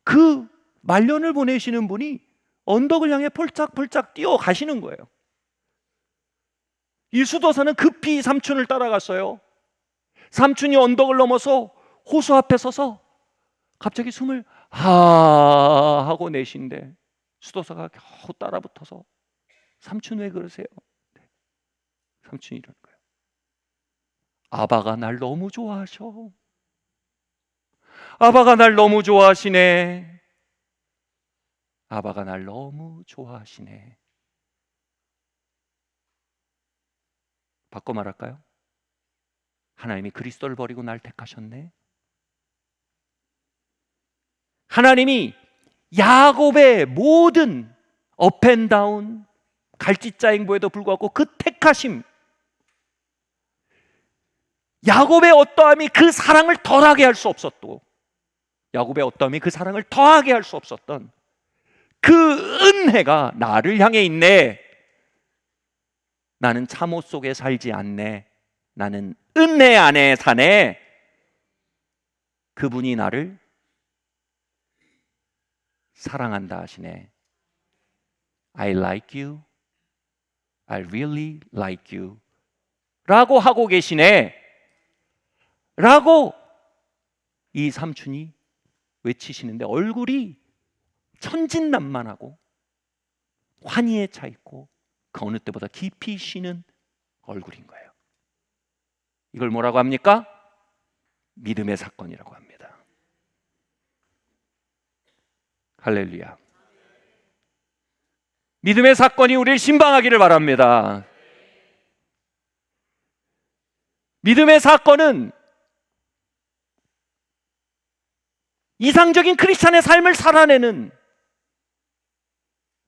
그 말년을 보내시는 분이 언덕을 향해 폴짝폴짝 뛰어가시는 거예요. 이 수도사는 급히 삼촌을 따라갔어요. 삼촌이 언덕을 넘어서 호수 앞에 서서 갑자기 숨을 하고 내쉰대. 수도사가 겨우 따라붙어서 삼촌 왜 그러세요? 삼촌이 이러는 거예요. 아바가 날 너무 좋아하셔. 아바가 날 너무 좋아하시네. 아바가 날 너무 좋아하시네. 바꿔 말할까요? 하나님이 그리스도를 버리고 날 택하셨네. 하나님이 야곱의 모든 업앤다운 갈짓자 행보에도 불구하고 그 택하심, 야곱의 어떠함이 그 사랑을 덜하게 할 수 없었고 야곱의 어떠함이 그 사랑을 더하게 할 수 없었던 그 은혜가 나를 향해 있네. 나는 참호 속에 살지 않네. 나는 은혜 안에 사네. 그분이 나를 사랑한다 하시네. I like you. I really like you. 라고 하고 계시네. 라고 이 삼촌이 외치시는데 얼굴이 천진난만하고 환희에 차 있고 그 어느 때보다 깊이 쉬는 얼굴인 거예요. 이걸 뭐라고 합니까? 믿음의 사건이라고 합니다. 할렐루야. 믿음의 사건이 우리를 신방하기를 바랍니다. 믿음의 사건은 이상적인 크리스찬의 삶을 살아내는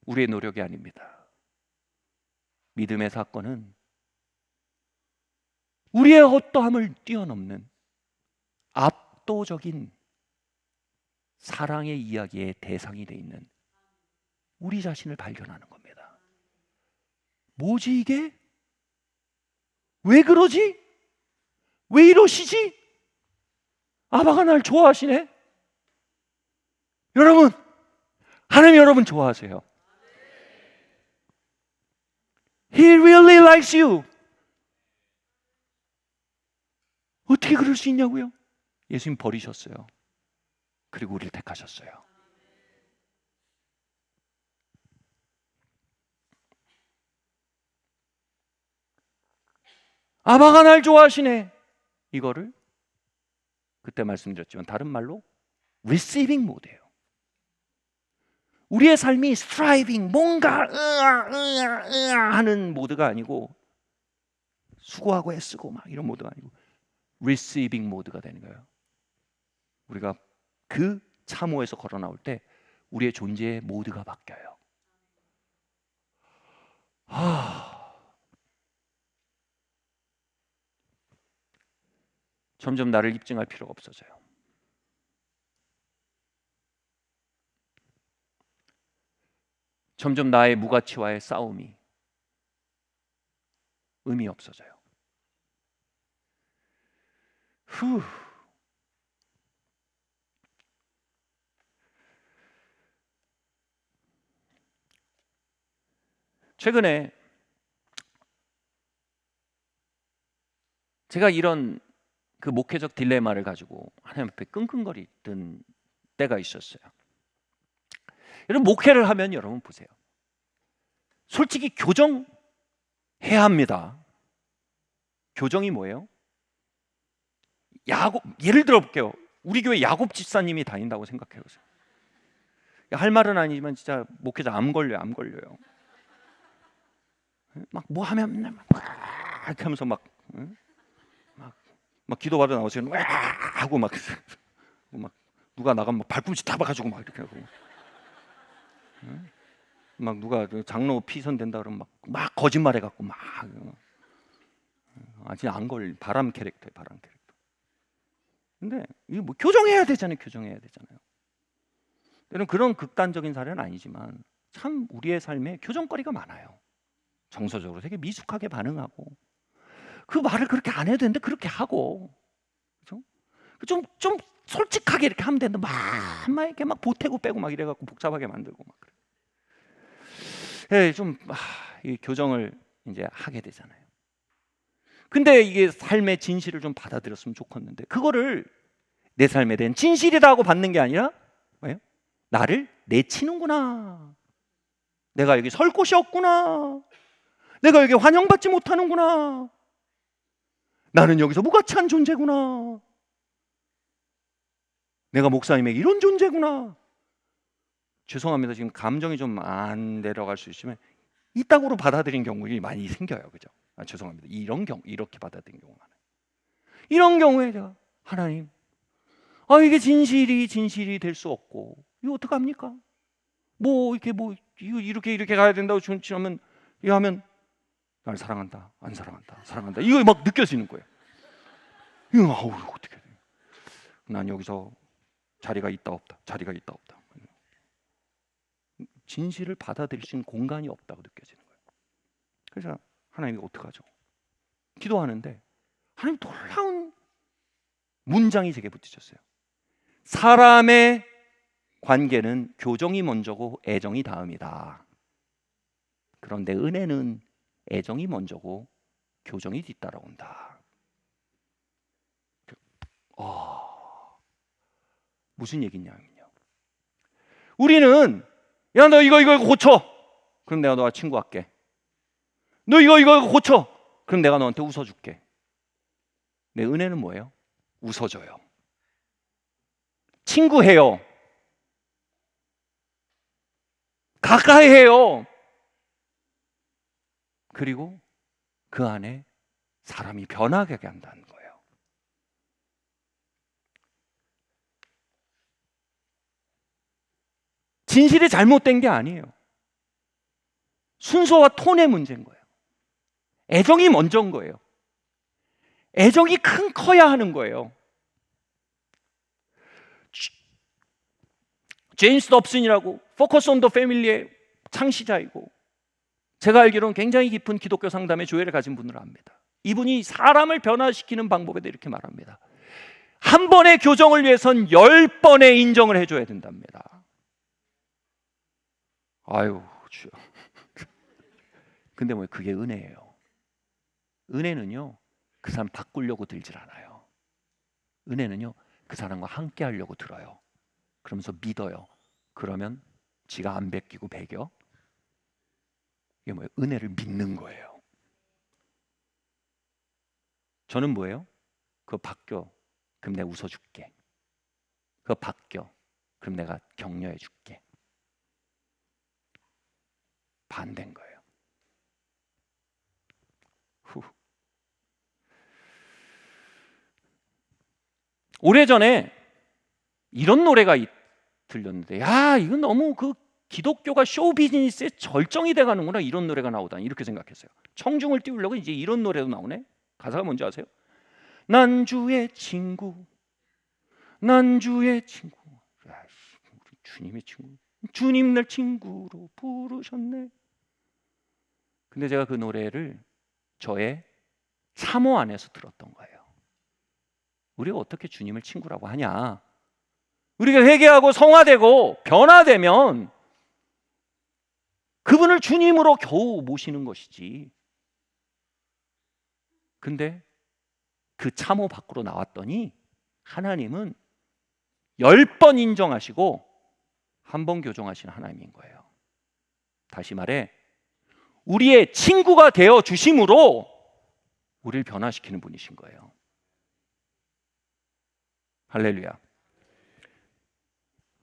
우리의 노력이 아닙니다. 믿음의 사건은 우리의 어떠함을 뛰어넘는 압도적인 사랑의 이야기의 대상이 돼 있는 우리 자신을 발견하는 겁니다. 뭐지 이게? 왜 그러지? 왜 이러시지? 아바가 날 좋아하시네? 여러분, 하나님 여러분 좋아하세요. He really likes you. 어떻게 그럴 수 있냐고요? 예수님 버리셨어요. 그리고 우리를 택하셨어요. 아바가 날 좋아하시네. 이거를 그때 말씀드렸지만 다른 말로 receiving mode예요. 우리의 삶이 striving, 뭔가 하는 모드가 아니고 수고하고 애쓰고 막 이런 모드가 아니고 receiving 모드가 되는 거예요. 우리가 그 참호에서 걸어 나올 때 우리의 존재의 모드가 바뀌어요. 점점 나를 입증할 필요가 없어져요. 점점 나의 무가치와의 싸움이 의미 없어져요. 최근에 제가 이런 그 목회적 딜레마를 가지고 하나님 앞에 끙끙거리던 때가 있었어요. 여러분 목회를 하면 여러분 보세요. 솔직히 교정해야 합니다. 교정이 뭐예요? 예를 들어 볼게요. 우리 교회 야곱 집사님이 다닌다고 생각해 보세요. 할 말은 아니지만 진짜 목회자 암 걸려요. 막 뭐 하면 막 이렇게 하면서 막 기도받아 나오시면 하고 막 누가 나가면 막 발꿈치 타박아주고 막 이렇게 하고 막 누가 장로 피선 된다 그러면 막 거짓말해 갖고 막 아직 안 걸린 바람 캐릭터예요. 바람 캐릭터. 근데 이게 뭐 교정해야 되잖아요. 여러분 그런 극단적인 사례는 아니지만 참 우리의 삶에 교정거리가 많아요. 정서적으로 되게 미숙하게 반응하고 그 말을 그렇게 안 해도 되는데 그렇게 하고 그렇죠? 좀 솔직하게 이렇게 하면 되는데 막 이렇게 막 보태고 빼고 막 이래갖고 복잡하게 만들고 막 그래. 이 교정을 이제 하게 되잖아요. 근데 이게 삶의 진실을 좀 받아들였으면 좋겠는데 그거를 내 삶에 대한 진실이다 하고 받는 게 아니라 뭐예요? 나를 내치는구나. 내가 여기 설 곳이 없구나. 내가 여기 환영받지 못하는구나. 나는 여기서 무가치한 존재구나. 내가 목사님에게 이런 존재구나. 죄송합니다. 지금 감정이 좀 안 내려갈 수 있으면 이따구로 받아들인 경우가 많이 생겨요. 그죠? 죄송합니다. 이런 경우 이렇게 받아들인 경우가 많아요. 이런 경우에 제가 하나님, 이게 진실이 될 수 없고 이거 어떡합니까? 이렇게 가야 된다고 하면 이거 하면 날 사랑한다, 안 사랑한다. 이거 막 느껴지는 거예요. 이거 어떻게 돼? 난 여기서 자리가 있다 없다. 진실을 받아들일 수 있는 공간이 없다고 느껴지는 거예요. 그래서 하나님이 어떡하죠? 기도하는데 하나님 놀라운 문장이 제게 붙이셨어요. 사람의 관계는 교정이 먼저고 애정이 다음이다. 그런데 은혜는 애정이 먼저고 교정이 뒤따라온다. 무슨 얘기냐면요. 우리는 야 너 이거 고쳐. 그럼 내가 너와 친구할게. 너 이거 고쳐. 그럼 내가 너한테 웃어줄게. 내 은혜는 뭐예요? 웃어줘요. 친구해요. 가까이 해요. 그리고 그 안에 사람이 변하게 한다는 거예요. 진실이 잘못된 게 아니에요. 순서와 톤의 문제인 거예요. 애정이 먼저인 거예요. 애정이 커야 하는 거예요. 제임스 dobson이라고 포커스 온 더 패밀리의 창시자이고 제가 알기로는 굉장히 깊은 기독교 상담의 조예를 가진 분을 압니다. 이분이 사람을 변화시키는 방법에 대해 이렇게 말합니다. 한 번의 교정을 위해선 10번의 인정을 해줘야 된답니다. 아유 주여. 근데 뭐 그게 은혜예요. 은혜는요 그 사람 바꾸려고 들질 않아요. 은혜는요 그 사람과 함께 하려고 들어요. 그러면서 믿어요. 그러면 지가 안 베끼고 배겨. 이게 뭐예요? 은혜를 믿는 거예요. 저는 뭐예요? 그거 바뀌어. 그럼 내가 웃어줄게. 그거 바뀌어. 그럼 내가 격려해줄게. 반대인 거예요. 오래전에 이런 노래가 들렸는데 야 이건 너무 그 기독교가 쇼 비즈니스의 절정이 돼가는구나. 이런 노래가 나오다니 이렇게 생각했어요. 청중을 띄우려고 이제 이런 노래도 나오네. 가사가 뭔지 아세요? 난 주의 친구, 난 주의 친구. 야, 우리 주님의 친구. 주님 날 친구로 부르셨네. 근데 제가 그 노래를 저의 사모 안에서 들었던 거예요. 우리가 어떻게 주님을 친구라고 하냐? 우리가 회개하고 성화되고 변화되면 그분을 주님으로 겨우 모시는 것이지. 근데 그 참호 밖으로 나왔더니 하나님은 10번 인정하시고 한 번 교정하시는 하나님인 거예요. 다시 말해 우리의 친구가 되어 주심으로 우리를 변화시키는 분이신 거예요. 할렐루야.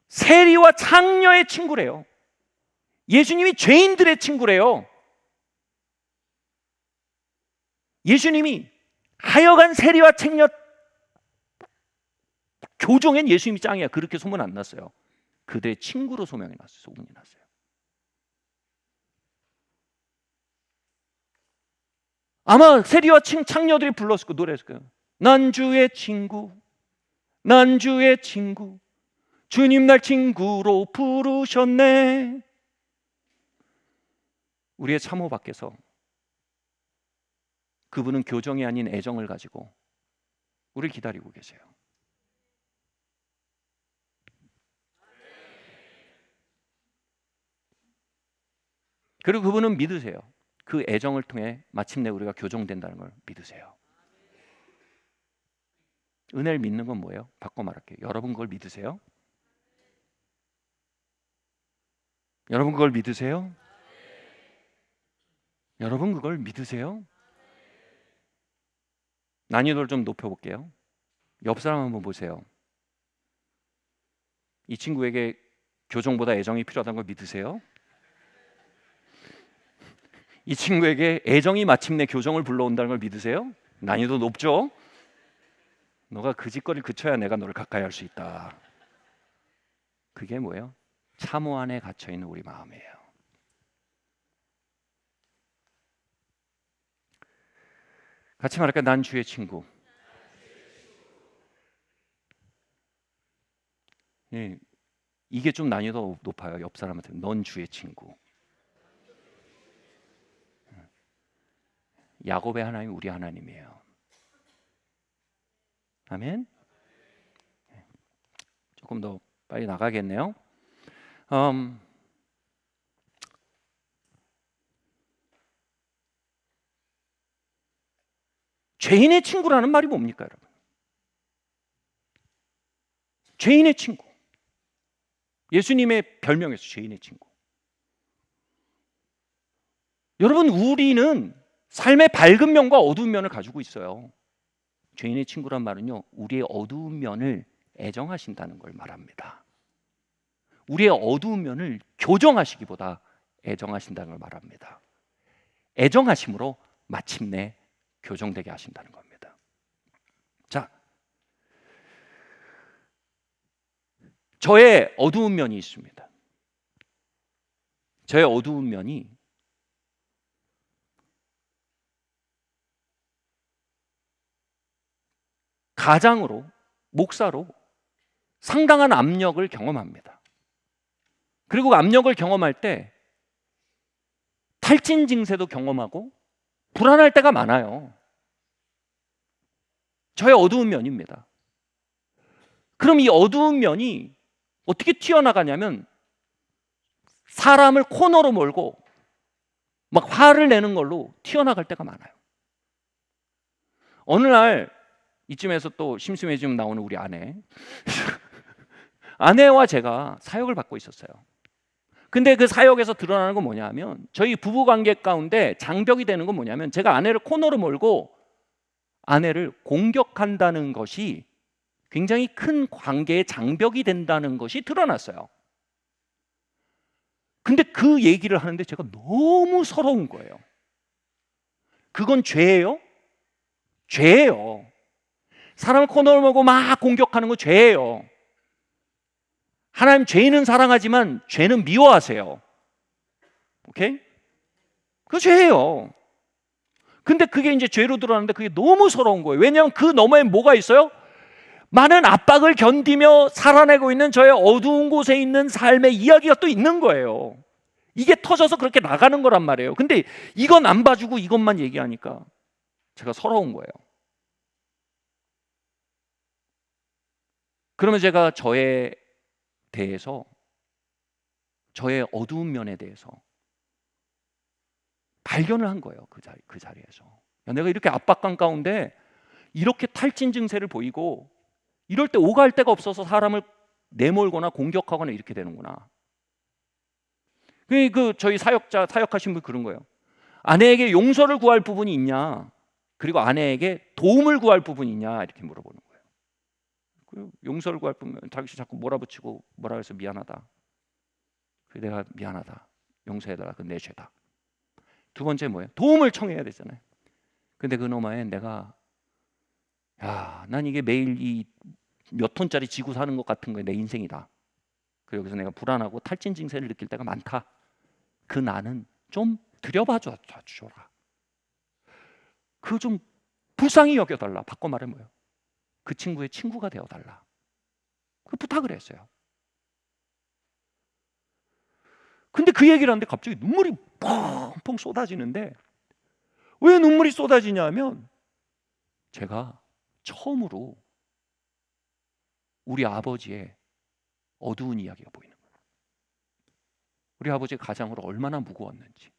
세리와 창녀의 친구래요. 예수님이 죄인들의 친구래요. 예수님이 하여간 세리와 창녀 교종엔 예수님이 짱이야. 그렇게 소문 안 났어요. 그들의 친구로 소명이 났어요. 소문이 났어요. 아마 세리와 창녀들이 불렀을 거예요. 노래했을 거예요. 난 주의 친구, 난 주의 친구, 주님 날 친구로 부르셨네. 우리의 참호 밖에서 그분은 교정이 아닌 애정을 가지고 우리를 기다리고 계세요. 그리고 그분은 믿으세요. 그 애정을 통해 마침내 우리가 교정된다는 걸 믿으세요. 은혜를 믿는 건 뭐예요? 바꿔 말할게요. 여러분 그걸 믿으세요? 여러분 그걸 믿으세요? 여러분 그걸 믿으세요? 난이도를 좀 높여볼게요. 옆 사람 한번 보세요. 이 친구에게 교정보다 애정이 필요하다는 걸 믿으세요? 이 친구에게 애정이 마침내 교정을 불러온다는 걸 믿으세요? 난이도 높죠? 너가 그 짓거리를 그쳐야 내가 너를 가까이 할 수 있다. 그게 뭐예요? 참호 안에 갇혀있는 우리 마음이에요. 같이 말할까요? 난 주의 친구. 예, 이게 좀 난이도 높아요. 옆 사람한테 넌 주의 친구. 야곱의 하나님 우리 하나님이에요. 아멘. 조금 더 빨리 나가겠네요. 죄인의 친구라는 말이 뭡니까, 여러분? 죄인의 친구. 예수님의 별명에서 죄인의 친구. 여러분, 우리는 삶의 밝은 면과 어두운 면을 가지고 있어요. 죄인의 친구란 말은요, 우리의 어두운 면을 애정하신다는 걸 말합니다. 우리의 어두운 면을 교정하시기보다 애정하신다는 걸 말합니다. 애정하심으로 마침내 교정되게 하신다는 겁니다. 자, 저의 어두운 면이 있습니다. 저의 어두운 면이 가장으로, 목사로 상당한 압력을 경험합니다. 그리고 압력을 경험할 때 탈진 증세도 경험하고 불안할 때가 많아요. 저의 어두운 면입니다. 그럼 이 어두운 면이 어떻게 튀어나가냐면 사람을 코너로 몰고 막 화를 내는 걸로 튀어나갈 때가 많아요. 어느 날 이쯤에서 또 심심해지면 나오는 우리 아내 아내와 제가 사역을 받고 있었어요. 근데 그 사역에서 드러나는 건 뭐냐 하면 저희 부부관계 가운데 장벽이 되는 건 뭐냐면 제가 아내를 코너로 몰고 아내를 공격한다는 것이 굉장히 큰 관계의 장벽이 된다는 것이 드러났어요. 근데 그 얘기를 하는데 제가 너무 서러운 거예요. 그건 죄예요? 죄예요. 사람을 코너로 몰고 막 공격하는 건 죄예요. 하나님 죄인은 사랑하지만 죄는 미워하세요. 오케이? 그 죄예요. 근데 그게 이제 죄로 드러나는데 그게 너무 서러운 거예요. 왜냐하면 그 너머에 뭐가 있어요? 많은 압박을 견디며 살아내고 있는 저의 어두운 곳에 있는 삶의 이야기가 또 있는 거예요. 이게 터져서 그렇게 나가는 거란 말이에요. 근데 이건 안 봐주고 이것만 얘기하니까 제가 서러운 거예요. 그러면 제가 저에 대해서, 저의 어두운 면에 대해서 발견을 한 거예요. 그 자리에서. 야, 내가 이렇게 압박감 가운데 이렇게 탈진 증세를 보이고 이럴 때 오갈 데가 없어서 사람을 내몰거나 공격하거나 이렇게 되는구나. 그 저희 사역하신 분 그런 거예요. 아내에게 용서를 구할 부분이 있냐, 그리고 아내에게 도움을 구할 부분이 있냐 이렇게 물어보는 거예요. 그 용서를 구할 부분, 당신 자꾸 몰아붙이고 뭐라 해서 미안하다. 그래 내가 미안하다. 용서해달라. 그건 내 죄다. 두 번째 뭐예요? 도움을 청해야 되잖아요. 근데 그 너머에 내가 난 이게 매일 이 몇 톤짜리 지구 사는 것 같은 거에 내 인생이다. 그리고 여기서 내가 불안하고 탈진 증세를 느낄 때가 많다. 그 나는 좀 들여봐 줘라. 그 좀 불쌍히 여겨달라. 바꿔 말하면 뭐예요? 그 친구의 친구가 되어달라. 그 부탁을 했어요. 근데 그 얘기를 하는데 갑자기 눈물이 펑펑 쏟아지는데 왜 눈물이 쏟아지냐면 제가 처음으로 우리 아버지의 어두운 이야기가 보이는 거예요. 우리 아버지의 가장으로 얼마나 무거웠는지,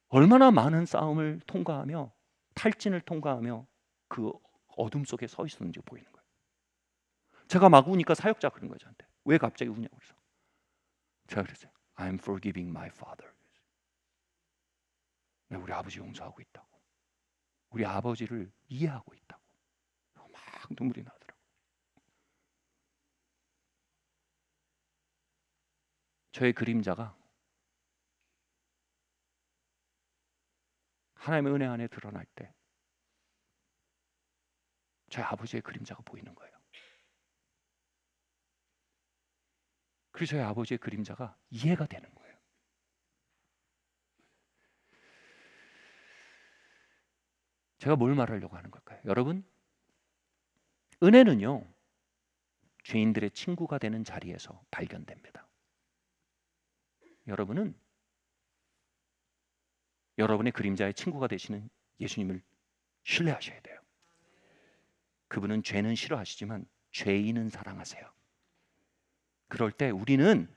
얼마나 많은 싸움을 통과하며 탈진을 통과하며 그 어둠 속에 서 있었는지 보이는 거예요. 제가 막 우니까 사역자 그런 거예요. 저한테 왜 갑자기 우냐고. 그래서 제가 그랬어요. I'm forgiving my father. 내가 우리 아버지 용서하고 있다고, 우리 아버지를 이해하고 있다고. 막 눈물이 나더라고요. 저의 그림자가 하나님의 은혜 안에 드러날 때 저희 아버지의 그림자가 보이는 거예요. 그래서 저희 아버지의 그림자가 이해가 되는 거예요. 제가 뭘 말하려고 하는 걸까요? 여러분, 은혜는요 죄인들의 친구가 되는 자리에서 발견됩니다. 여러분은 여러분의 그림자의 친구가 되시는 예수님을 신뢰하셔야 돼요. 그분은 죄는 싫어하시지만 죄인은 사랑하세요. 그럴 때 우리는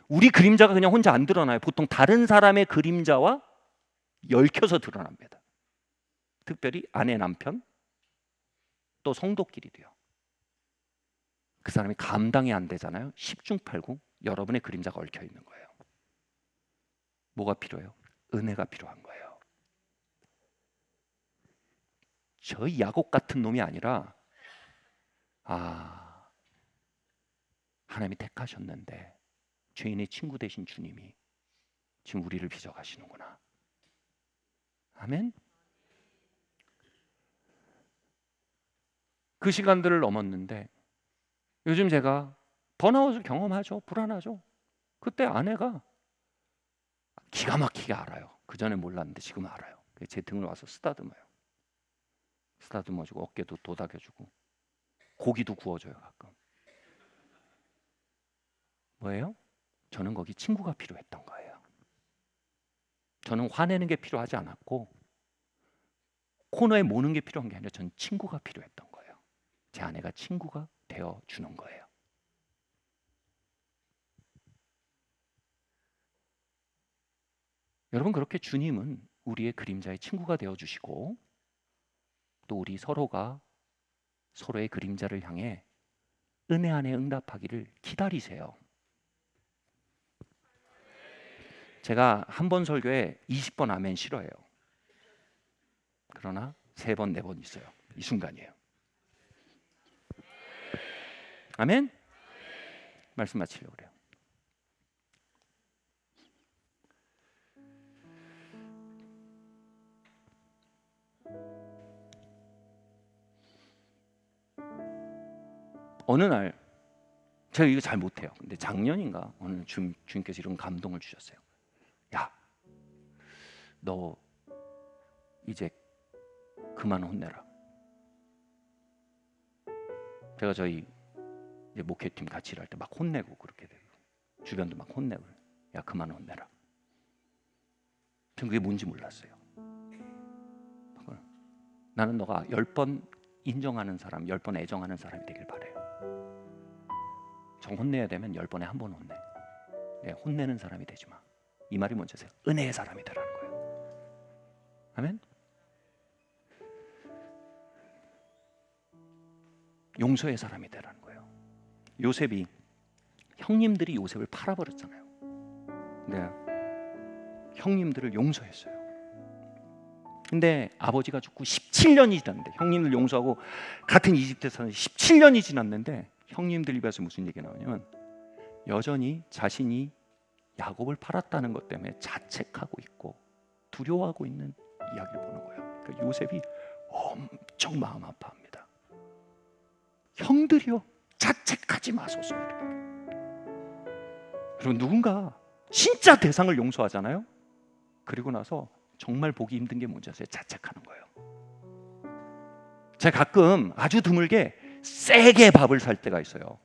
우리 그림자가 그냥 혼자 안 드러나요. 보통 다른 사람의 그림자와 얽혀서 드러납니다. 특별히 아내, 남편, 또 성도끼리도요. 그 사람이 감당이 안 되잖아요. 10중8구 여러분의 그림자가 얽혀 있는 거예요. 뭐가 필요해요? 은혜가 필요한 거예요. 저희 야곱 같은 놈이 아니라 하나님이 택하셨는데 죄인의 친구 되신 주님이 지금 우리를 빚어가시는구나. 아멘. 그 시간들을 넘었는데 요즘 제가 번아웃을 경험하죠. 불안하죠. 그때 아내가 기가 막히게 알아요. 그 전에 몰랐는데 지금 알아요. 제 등을 와서 쓰다듬어요. 쓰다듬어주고 어깨도 도닥여주고 고기도 구워줘요 가끔. 뭐예요? 저는 거기 친구가 필요했던 거예요. 저는 화내는 게 필요하지 않았고 코너에 모는 게 필요한 게 아니라 전 친구가 필요했던 거예요. 제 아내가 친구가 되어주는 거예요. 여러분, 그렇게 주님은 우리의 그림자의 친구가 되어주시고 또 우리 서로가 서로의 그림자를 향해 은혜 안에 응답하기를 기다리세요. 제가 한 번 설교에 20번 아멘 싫어해요. 그러나 3번, 4번 있어요. 이 순간이에요. 아멘? 말씀 마치려고 그래요. 어느 날 제가 이거 잘 못해요. 근데 작년인가 어느 날 주님께서 이런 감동을 주셨어요. 야, 너 이제 그만 혼내라. 제가 저희 이제 목회팀 같이 일할 때 막 혼내고 그렇게 되고 주변도 막 혼내고 야 그만 혼내라. 전 그게 뭔지 몰랐어요. 나는 너가 10번 인정하는 사람, 10번 애정하는 사람이 되길 바래요. 정 혼내야 되면 10번에 한 번 혼내. 네, 혼내는 사람이 되지 마. 이 말이 뭔지 아세요? 은혜의 사람이 되라는 거예요. 아멘? 용서의 사람이 되라는 거예요. 요셉이 형님들이 요셉을 팔아버렸잖아요. 근데 형님들을 용서했어요. 근데 아버지가 죽고 17년이 지났는데 형님들 용서하고 같은 이집트에서 17년이 지났는데 형님들 입에서 무슨 얘기가 나오냐면 여전히 자신이 야곱을 팔았다는 것 때문에 자책하고 있고 두려워하고 있는 이야기를 보는 거예요. 그러니까 요셉이 엄청 마음 아파합니다. 형들이요, 자책하지 마소서. 그리고 누군가 진짜 대상을 용서하잖아요. 그리고 나서 정말 보기 힘든 게 뭔지 아세요? 자책하는 거예요. 제가 가끔 아주 드물게 세게 밥을 살 때가 있어요.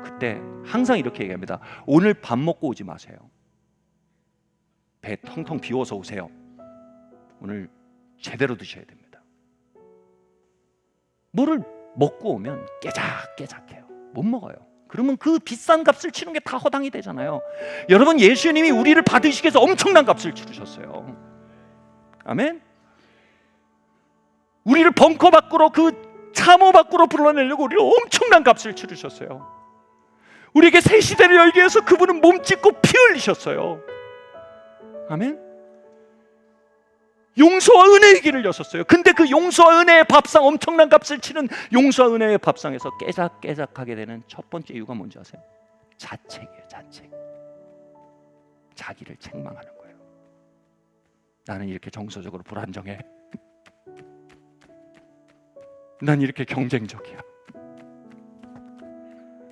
그때 항상 이렇게 얘기합니다. 오늘 밥 먹고 오지 마세요. 배 텅텅 비워서 오세요. 오늘 제대로 드셔야 됩니다. 뭐를 먹고 오면 깨작깨작해요. 못 먹어요. 그러면 그 비싼 값을 치는 게 다 허당이 되잖아요. 여러분, 예수님이 우리를 받으시기 위해서 엄청난 값을 치르셨어요. 아멘. 우리를 벙커 밖으로, 그 참호 밖으로 불러내려고 우리를 엄청난 값을 치르셨어요. 우리에게 새 시대를 열기 위해서 그분은 몸 찢고 피 흘리셨어요. 아멘. 용서와 은혜의 길을 여셨어요. 근데 그 용서와 은혜의 밥상, 엄청난 값을 치는 용서와 은혜의 밥상에서 깨작깨작하게 되는 첫 번째 이유가 뭔지 아세요? 자책이에요. 자책. 자기를 책망하는 거예요. 나는 이렇게 정서적으로 불안정해. 난 이렇게 경쟁적이야.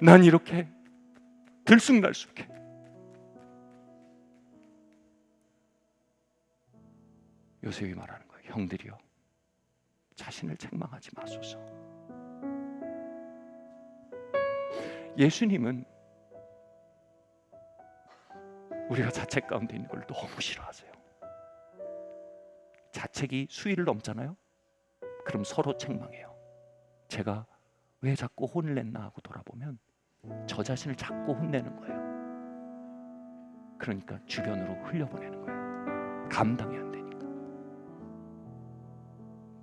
난 이렇게 들쑥날쑥해. 요셉이 말하는 거예요. 형들이요, 자신을 책망하지 마소서. 예수님은 우리가 자책 가운데 있는 걸 너무 싫어하세요. 자책이 수위를 넘잖아요. 그럼 서로 책망해요. 제가 왜 자꾸 혼을 냈나 하고 돌아보면 저 자신을 자꾸 혼내는 거예요. 그러니까 주변으로 흘려보내는 거예요. 감당이 안 되니까.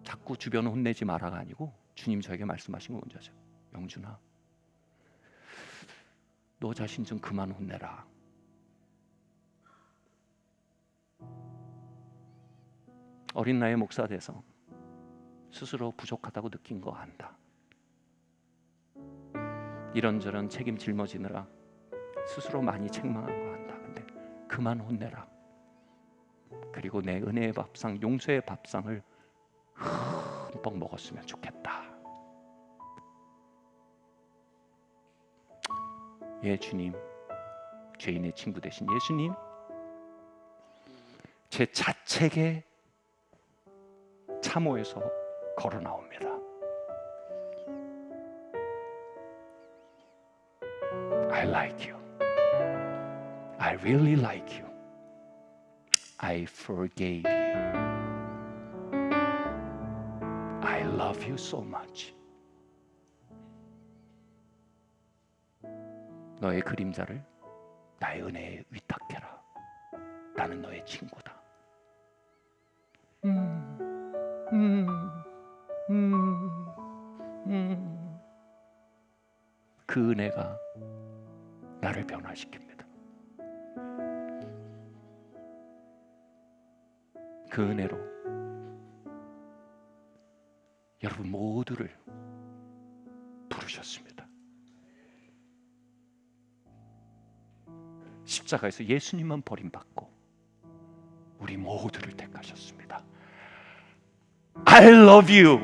자꾸 주변을 혼내지 마라가 아니고 주님 저에게 말씀하신 건 뭔지 아세요? 영준아, 너 자신 좀 그만 혼내라. 어린 나이에 목사 돼서 스스로 부족하다고 느낀 거 안다. 이런저런 책임 짊어지느라 스스로 많이 책망한 거 안다. 근데 그만 혼내라. 그리고 내 은혜의 밥상, 용서의 밥상을 흠뻑 먹었으면 좋겠다. 예, 주님, 죄인의 친구 되신 예수님, 제 자책에 참호에서 걸어 나옵니다. I like you. I really like you. I forgave you. I love you so much. 너의 그림자를 나의 은혜에 위탁해라. 나는 너의 친구다. 그 은혜가 나를 변화시킵니다. 그 은혜로 여러분 모두를 부르셨습니다. 십자가에서 예수님만 버림받고 우리 모두를 택하셨습니다. I love you.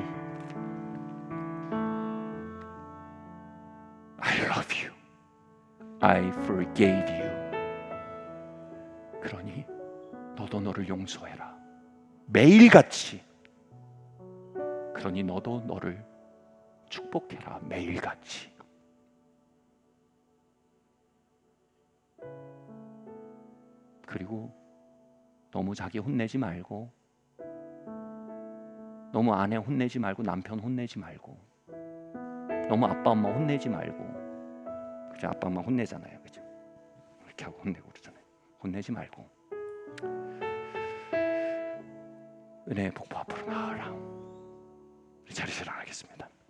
I love you. I forgave you. 그러니 너도 너를 용서해라. 매일같이. 그러니 너도 너를 축복해라. 매일같이. 그리고 너무 자기 혼내지 말고, 너무 아내 혼내지 말고, 남편 혼내지 말고, 너무 아빠 엄마 혼내지 말고. 그죠? 아빠 엄마 혼내잖아요, 그죠? 이렇게 하고 혼내고 그러잖아요. 혼내지 말고 은혜의 복부 앞으로 나아라. 자리에서 일어나겠습니다.